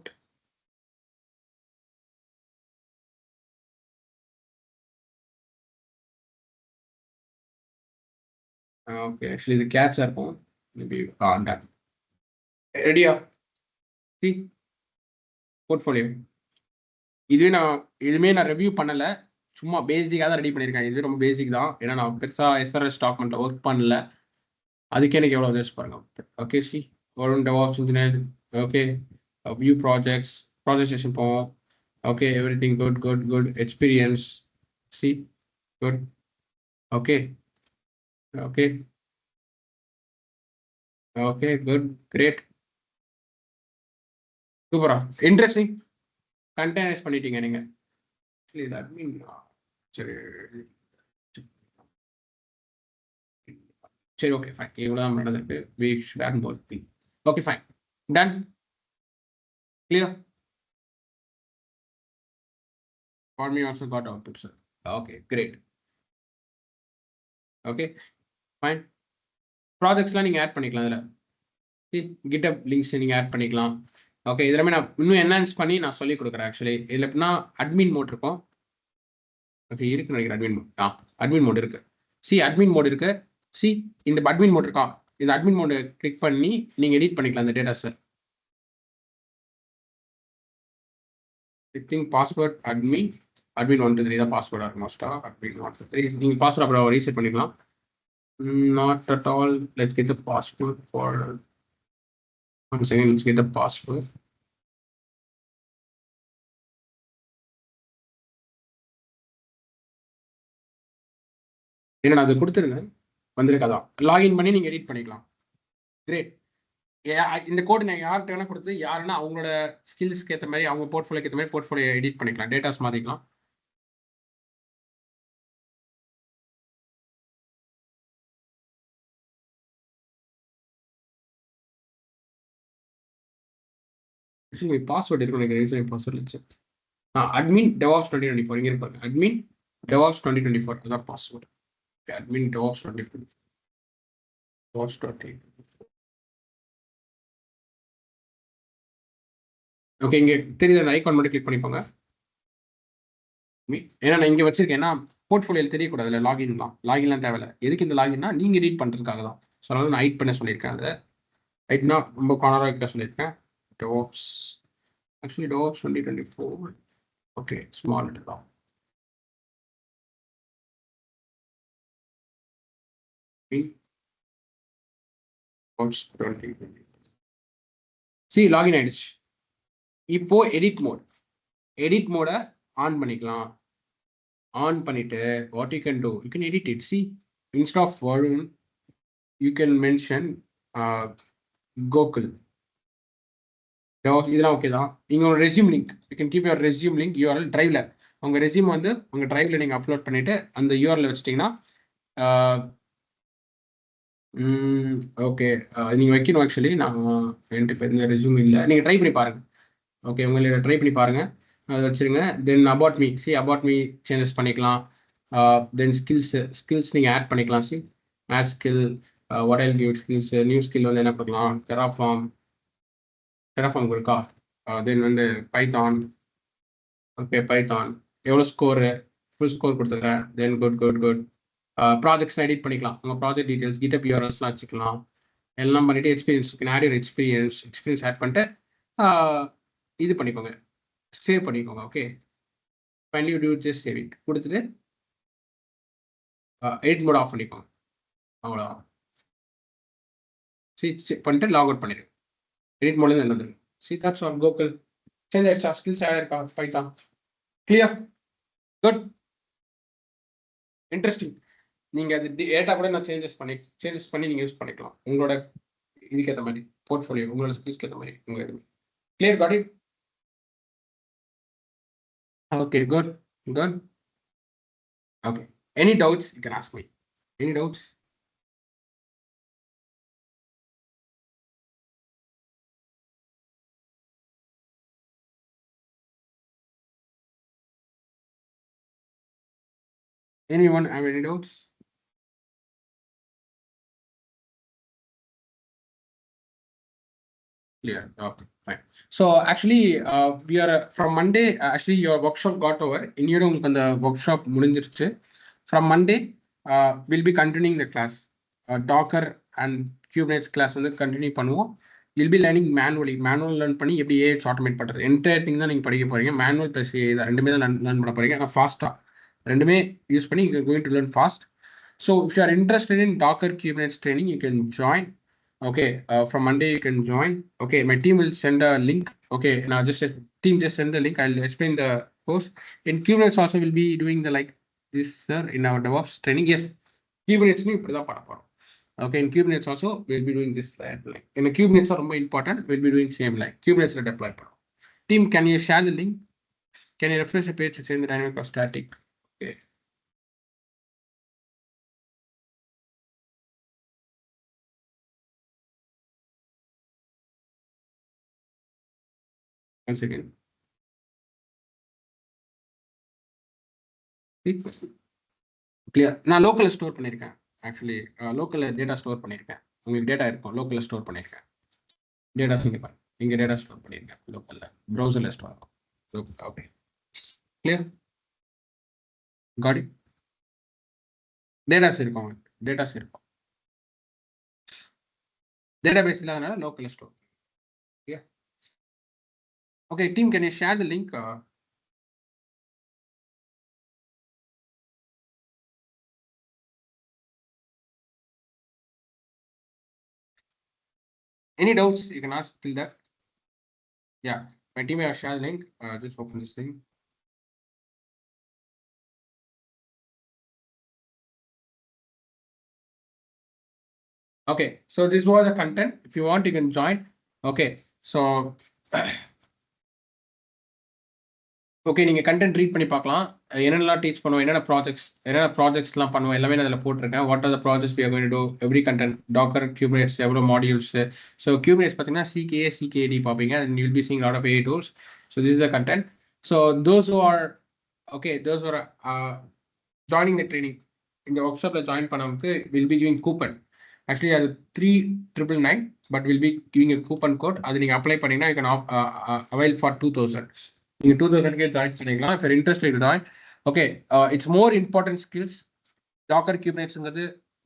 Speaker 1: Okay, actually the cats are on. Maybe done. Ready? See, portfolio. இதுவே நான் review பண்ணல, சும்மா பேசிக்காக தான் ready பண்ணியிருக்கேன். இதுவே ரொம்ப பேசிக் தான், ஏன்னா நான் பெருசாக SRS டாக்குமெண்ட்ல ஒர்க் பண்ணல. அதுக்கே எனக்கு எவ்வளோ யூஸ் பாருங்க. Okay, see government DevOps engineer. Okay, view projects station போவோம். Okay, everything good experience. See good. Okay good, great, சூப்பரா, இன்ட்ரெஸ்டிங். கண்டெய்னரைஸ் பண்ணிட்டீங்க நீங்க. சரி, ஓகே ஃபைன். இவ்வளோ தான் நடந்திருக்கு. We should add more thing. Okay, fine. Done. Clear? For me also got output, sir. Okay, great. Okay, fine. ப்ராஜெக்ட்ஸ்லாம் நீங்கள் add பண்ணிக்கலாம் இதில். GitHub லிங்க்ஸ் நீங்கள் ஆட் பண்ணிக்கலாம். ஓகே, இதெல்லாமே நான் இன்னும் என்ஹான்ஸ் பண்ணி நான் சொல்லி கொடுக்குறேன். ஆக்சுவலி இதில் எப்படின்னா அட்மின் மோட் இருக்கும். ஓகே, இருக்குன்னு நினைக்கிறேன் அட்மின் மோட். அட்மின் மோட் இருக்கு. அட்மின் மோட் இருக்கு. இந்த அட்மின் மோட் இருக்கா, இந்த அட்மின் மோட் கிளிக் பண்ணி நீங்கள் எடிட் பண்ணிக்கலாம் இந்த டேட்டாஸை. திங்க் பாஸ்வேர்ட் admin 1 2 3 தான் பாஸ்வேர்டாக இருக்கும் மோஸ்ட்டாக. admin 1 2 3 நீங்கள் பாஸ்வேர்ட் அப்புறம் ரீசெட் பண்ணிக்கலாம். Not at all. Let's get the password for 1 second. Let's get the password. என்னடா அது கொடுத்துருங்க, வந்திருக்காதான். லாகின் பண்ணி நீங்கள் எடிட் பண்ணிக்கலாம். கிரேட். இந்த கோடு நான் யார்கிட்ட வேணா கொடுத்து யாருன்னா அவங்களோட ஸ்கில்ஸ்க்கு ஏற்ற மாதிரி அவங்க போர்ட்ஃபோலியோக்கு ஏற்ற மாதிரி போர்ட்ஃபோலியோ எடிட் பண்ணிக்கலாம், டேட்டாஸ் மாற்றிக்கலாம். பாஸ்வேர்டு இருக்கும் நினைக்கிறேன். பாஸ்வேர்ட் admin DevOps 2024 இங்கே இருப்பாங்க. admin DevOps 2024 அதான் password. admin DevOps 2024 DevOps 2024. Okay, இங்கே தெரியுது அந்த ஐகான் மட்டும் கிளிக் பண்ணிக்கோங்க. ஏன்னா நான் இங்கே வச்சிருக்கேன், ஏன்னா போர்ட்ஃபோலியோவில் தெரியக்கூடாது இல்லை லாகின்லாம் தேவையில்லை. எதுக்கு இந்த லாகின்னா நீங்கள் எடிட் பண்ணுறதுக்காக தான். ஸோ அதனால நான் ஹைட் பண்ண சொல்லியிருக்கேன். அதை ஹைட்னா ரொம்ப கார்னராக வைக்க சொல்லியிருக்கேன். DevOps actually DevOps 2024. Okay, small தான். லாகின் ஆயிடுச்சு. இப்போ எடிட் மோடை ஆன் பண்ணிக்கலாம். ஆன் பண்ணிட்டு what you can do, you can edit it. Instead of Varun you can mention Gokul. இதெல்லாம் ஓகே தான். இங்கே ஒரு resume link, you can keep your resume link URL டிரைவ்ல. உங்கள் ரெஸ்யூம் வந்து உங்கள் டிரைவ்ல நீங்கள் அப்லோட் பண்ணிட்டு அந்த யூஆர்எல் வச்சிட்டிங்கன்னா ஓகே நீங்கள் வைக்கணும். ஆக்சுவலி நான் என்கிட்ட இப்போ இந்த ரெஸ்யூம் இல்லை, நீங்கள் ட்ரை பண்ணி பாருங்கள். ஓகே, உங்களை ட்ரை பண்ணி பாருங்கள், அதை வச்சுருங்க. தென் அபவுட் மீ சேஞ்சஸ் பண்ணிக்கலாம். தென் ஸ்கில்ஸ் நீங்கள் ஆட் பண்ணிக்கலாம். Add skill, what will give skills, new skill வந்து என்ன பண்ணலாம், டெராஃபார்ம் இருக்கா. தென் வந்து பைத்தான். ஓகே, பைத்தான் எவ்வளோ ஸ்கோரு, ஃபுல் ஸ்கோர் கொடுத்துருக்கேன். Then good. ப்ராஜெக்ட்ஸ் எடிட் பண்ணிக்கலாம். உங்கள் ப்ராஜெக்ட் டீட்டெயில்ஸ் GitHub URLஸ்லாம் வச்சுக்கலாம். எல்லாம் பண்ணிவிட்டு experience add your experience add பண்ணிட்டு இது பண்ணிக்கோங்க, சேவ் பண்ணிக்கோங்க. Okay, finally to just save it கொடுத்துட்டு எடிட் மோட் ஆஃப் பண்ணிக்கோங்க. அவ்வளோதான். செக் பண்ணிட்டு லாக் அவுட் பண்ணிடுங்க. எடிட் மோட்லேருந்து என்ன வந்துடும். That's all. கோகுல் சேஞ்ச் ஆயிடுச்சா, ஸ்கில்ஸ் ஆட் இருக்கா, பைத்தான் கிளியர், குட், இன்ட்ரெஸ்டிங். நீங்கள் அது டேட்டா கூட நான் சேஞ்சஸ் பண்ணி நீங்கள் யூஸ் பண்ணிக்கலாம் உங்களோட இதுக்கேற்ற மாதிரி, போர்ட்ஃபோலியோ உங்களோட ஸ்கில்ஸ்க்கு ஏற்ற மாதிரி. உங்கள் இது clear, got it. Okay, good. Okay. Any doubts, you can ask me. Any doubts? Anyone have any doubts? Clear. Okay, fine. So actually, we are from Monday. Actually, your workshop got over. இன்னியோட உங்களுக்கு அந்த workshop முடிஞ்சிருச்சு. From Monday, we'll be continuing the class. Docker and Kubernetes class வந்து continue பண்ணுவோம். You'll be learning manual learn பண்ணி எப்படி AIs automate பண்றது, entire thing தான் நீங்கள் படிக்க போறீங்க. மேனுவல் ப்ளஸ் AI ரெண்டுமே தான் லேர்ன் பண்ண போறீங்க. ஆனால் ஃபாஸ்ட்டாக ரெண்டுமே யூஸ் பண்ணி you're going to learn fast. So if you are interested in Docker Kubernetes training, you can join. Okay, from Monday you can join. Okay, my team will send a link. Okay, now just send the link. I'll explain the course. In Kubernetes also we'll be doing the like this, sir, in our DevOps training. Yes, Kubernetes nu ipdi da pada porom. Okay, in Kubernetes also we'll be doing this like in Kubernetes are ரொம்ப important. We'll be doing same like Kubernetes la deploy பண்ணுவோம். Team, can you share the link? Can you refresh the page to change the dynamic or static? Okay. Once again. Clear. நான் லோக்கல்ல store பண்ணியிருக்கேன். Actually லோக்கல்ல data store பண்ணியிருக்கேன். உங்களுக்கு data இருக்கும். லோக்கல்ல store பண்ணியிருக்கேன். டேட்டா இங்க பாருங்க. இங்க டேட்டா ஸ்டோர் பண்ணியிருக்கேன் லோக்கல்ல. ப்ரௌசர்ல ஸ்டோர் ஆகும். Okay. Clear? Got it? Datas இருக்கும் உங்களுக்கு. டேட்டாஸ் இருக்கும். டேட்டாபேஸ் இல்லாதனால லோக்கல்ல store. Okay. Okay, team can you share the link? Any doubts you can ask till that? Yeah, my team have shared the link. Just open this link. Okay, so this was the content. If you want, you can join. Okay, so okay, நீங்க content read பண்ணி பார்க்கலாம். என்னென்னலாம் teach பண்ணுவோம், என்னென்ன ப்ராஜெக்ட்ஸ்லாம் பண்ணுவோம், எல்லாமே நான் அதில் போட்டிருக்கேன். What are the projects we are going to do, every content, Docker, Kubernetes, எவ்வளோ மாடியூல்ஸ். ஸோ கியூபனேட்ஸ் பார்த்தீங்கன்னா சிகேஏ, சிகேடி பார்ப்பீங்க. And you will be seeing lot of AI tools. So this is the content. So those who are joining the training, இந்த ஒர்க் ஷாப்பில் join பண்ணவங்களுக்கு will be giving coupon. Actually அது 3,999, but will be giving a coupon code. அது நீங்கள் apply பண்ணீங்கன்னா you can avail for 2,000. நீங்கள் 2,000 join பண்ணிக்கலாம். If your interested join. Okay, it's more important skills. Docker கியூபனேட்ஸ்ங்கிறது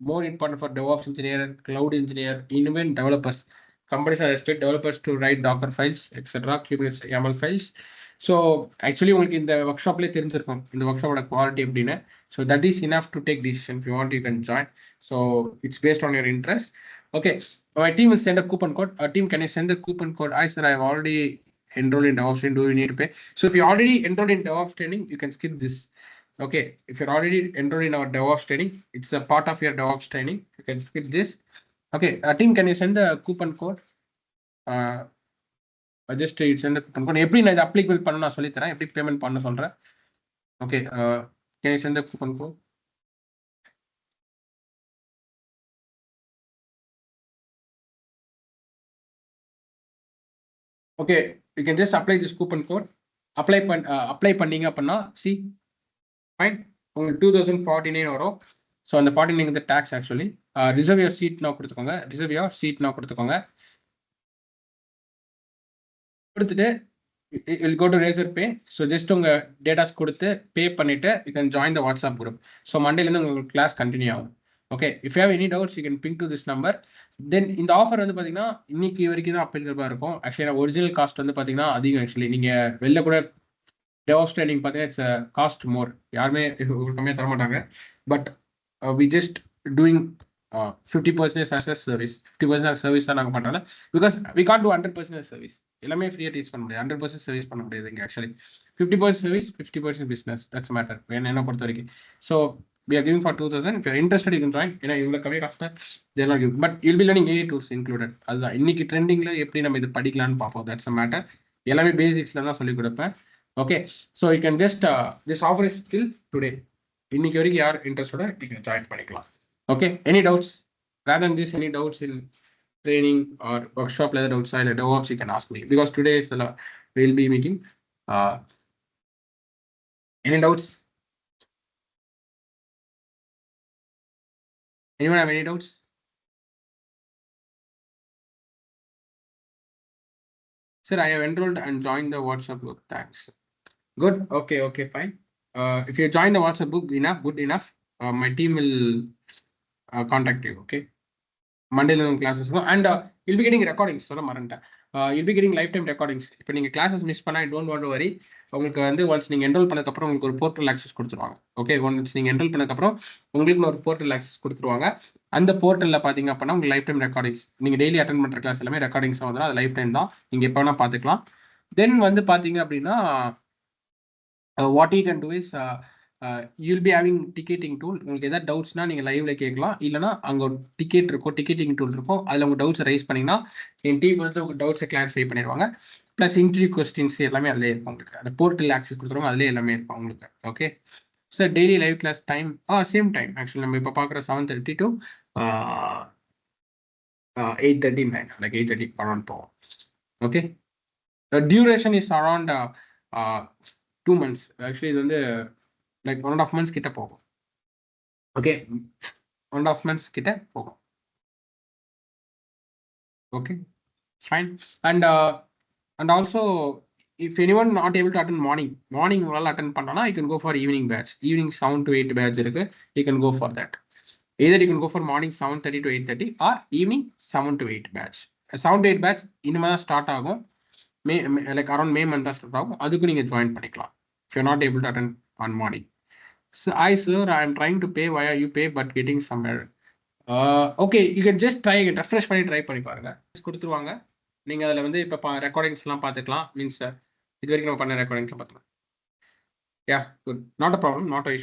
Speaker 1: more important for DevOps engineer, cloud engineer, even developers. Companies are expect developers to write Docker files, etc., Kubernetes YAML files. So actually உங்களுக்கு இந்த work ஷாப்லேயே தெரிஞ்சிருக்கும் இந்த work ஷாப்போட quality எப்படின்னு. So that is enough to take decision. If you want you can join. So it's based on your interest. Okay, my team will send a coupon code. Our team, can you send the coupon code? I said I've already enrolled in DevOps training. Do you need to pay? So if you already enrolled in DevOps training, you can skip this. Okay, if you're already enrolled in our DevOps training, it's a part of your DevOps training. You can skip this. Okay, team, can you send the coupon code? Just send the coupon code. எப்படி நான் இதை applicable பண்ண நான் சொல்லித்தரேன், எப்படி payment பண்ண சொல்றேன். Okay, can you send the coupon code? Okay, you can just apply this coupon code. Apply பண்ணீங்க அப்படின்னா சி ஃபைன், உங்களுக்கு 2,049 வரும். ஸோ அந்த 49 வந்து takes. Actually reserve your seat நான் கொடுத்துக்கோங்க. கொடுத்துட்டு will go to Razorpay. So just உங்கள் டேட்டாஸ் கொடுத்து பே பண்ணிவிட்டு you can join the WhatsApp group. So மண்டேலேருந்து உங்களுக்கு கிளாஸ் கண்டினியூ ஆகும். Okay, if you have any doubts you can ping to this number. Then இந்த offer வந்து பார்த்தீங்கன்னா இன்னைக்கு வரைக்கும் தான் அப்ளிகபிளாக இருக்கும். ஆக்சுவலி ஒரிஜினல் காஸ்ட் வந்து பார்த்தீங்கன்னா அதிகம். ஆக்சுவலி நீங்கள் வெளில கூட DevOps training பார்த்தீங்கன்னா இட்ஸ் காஸ்ட் மோர். யாருமே கம்மியாக தர மாட்டாங்க. But we just doing 50% as a service. 50% service தான் நாங்கள் பண்ணுறோம். Because we can't do 100% service. எல்லாமே ஃப்ரீயாக டீச் பண்ண முடியாது. 100% சர்வீஸ் பண்ண முடியாது இங்கே. Actually 50% service, 50% business. That's matter என்ன பொறுத்த வரைக்கும். So we are giving for 2,000. If you're interested, you can join. ஏன்னா இவ்வளோ கம்மி காஸ்ட்ல they're not giving. But you'll be learning AI tools included. அதுதான் இன்னைக்கு ட்ரெண்டிங்ல எப்படி நம்ம இது படிக்கலாம்னு பார்ப்போம். That's a matter. எல்லாமே பேசிக்ஸ்ல தான் சொல்லிக் கொடுப்பேன். Okay, so you can just this offer is still today. இன்னைக்கு வரைக்கும் யார் இன்ட்ரெஸ்டோட நீங்க ஜாயின் பண்ணிக்கலாம். Okay, any doubts? Rather than this, any doubts in training or workshop level doubts or DevOps, you can ask me, because today is the we'll be meeting. Any doubts? Anyone have any doubts? Sir, I have enrolled and joined the WhatsApp group. Thanks. Good. Okay, fine. If you join the WhatsApp group, good enough. My team will contact you. Okay. Monday classes. And you'll be getting recordings. You'll be getting lifetime recordings. இப்போ நீங்கள் classes miss பண்ணால் don't want to worry. உங்களுக்கு வந்து once நீங்கள் enrol பண்ணதுக்கப்புறம் உங்களுக்கு ஒரு portal access கொடுத்துருவாங்க. ஓகே, ஒன்ஸ் நீங்கள் என்ரோல் பண்ணதுக்கப்புறம் உங்களுக்கு ஒரு போர்ட்டல் ஆக்சஸ் கொடுத்துருவாங்க. அந்த போர்ட்டலில் பார்த்தீங்க அப்படின்னா உங்களுக்கு லைஃப் டைம் ரெக்கார்டிங்ஸ், நீங்கள் டெய்லி அட்டன் பண்ணுற கிளாஸ் எல்லாமே ரெக்கார்டிங்ஸ் வந்துடும். அது லைஃப் டைம் தான், நீங்கள் எப்போ வேணால் பார்த்துக்கலாம். தென் வந்து பார்த்தீங்க அப்படின்னா what you can do is you'll be having ticketing tool. உங்களுக்கு ஏதாவது டவுட்ஸ்னா நீங்கள் லைவ்ல கேட்கலாம். இல்லைனா அங்கே ஒரு டிக்கெட் இருக்கும், டிக்கெட்டிங் டூல் இருக்கும். அதில் உங்கள் டவுட்ஸ் ரைஸ் பண்ணிங்கன்னா என் டீம் வந்து உங்கள் டவுட்ஸை கிளாரிஃபை பண்ணிடுவாங்க. ப்ளஸ் இன்டர்வியூ கொஸ்டின்ஸ் எல்லாமே அதிலே இருக்கும். உங்களுக்கு அந்த போர்ட்டல் ஆக்சஸ் கொடுத்துருவோம், அதிலே எல்லாமே இருக்கும் உங்களுக்கு. Okay sir, daily live class time same time. Actually நம்ம இப்போ பார்க்குற 7:30 to 8:39, லைக் 8:30 பண்ணணும் போவோம். Okay. Duration is around 2 months. Actually இது வந்து லைக் 1.5 months கிட்ட போகும். ஓகே, 1.5 months கிட்ட போகும். Okay, fine. And also, if anyone not able to attend morning உங்களால attend பண்ணனா, you can go for evening batch. Evening 7 to 8 batch இருக்கு. You can go for that. Either you can go for morning 7:30 to 8:30 or evening 7 to 8 batch. 7 to 8 batch இனிமே தான் start ஆகும். Like around May month தான் start ஆகும். அதுக்கு நீங்க join பண்ணிக்கலாம். If you're not able to attend on morning. So, sir, I am trying to pay via UPay but getting some error. Okay, you can just try it. Refresh பண்ணி try பண்ணி பாருங்க. கொடுத்துருவாங்க. நீங்க அதில் வந்து இப்போ ரெக்கார்டிங்ஸ்லாம் பார்த்துக்கலாம். மீன்ஸ் இது வரைக்கும் நம்ம பண்ண ரெக்கார்டிங்ஸ்லாம் பார்த்துக்கலாம். Yeah, good. Not a problem, not a issue.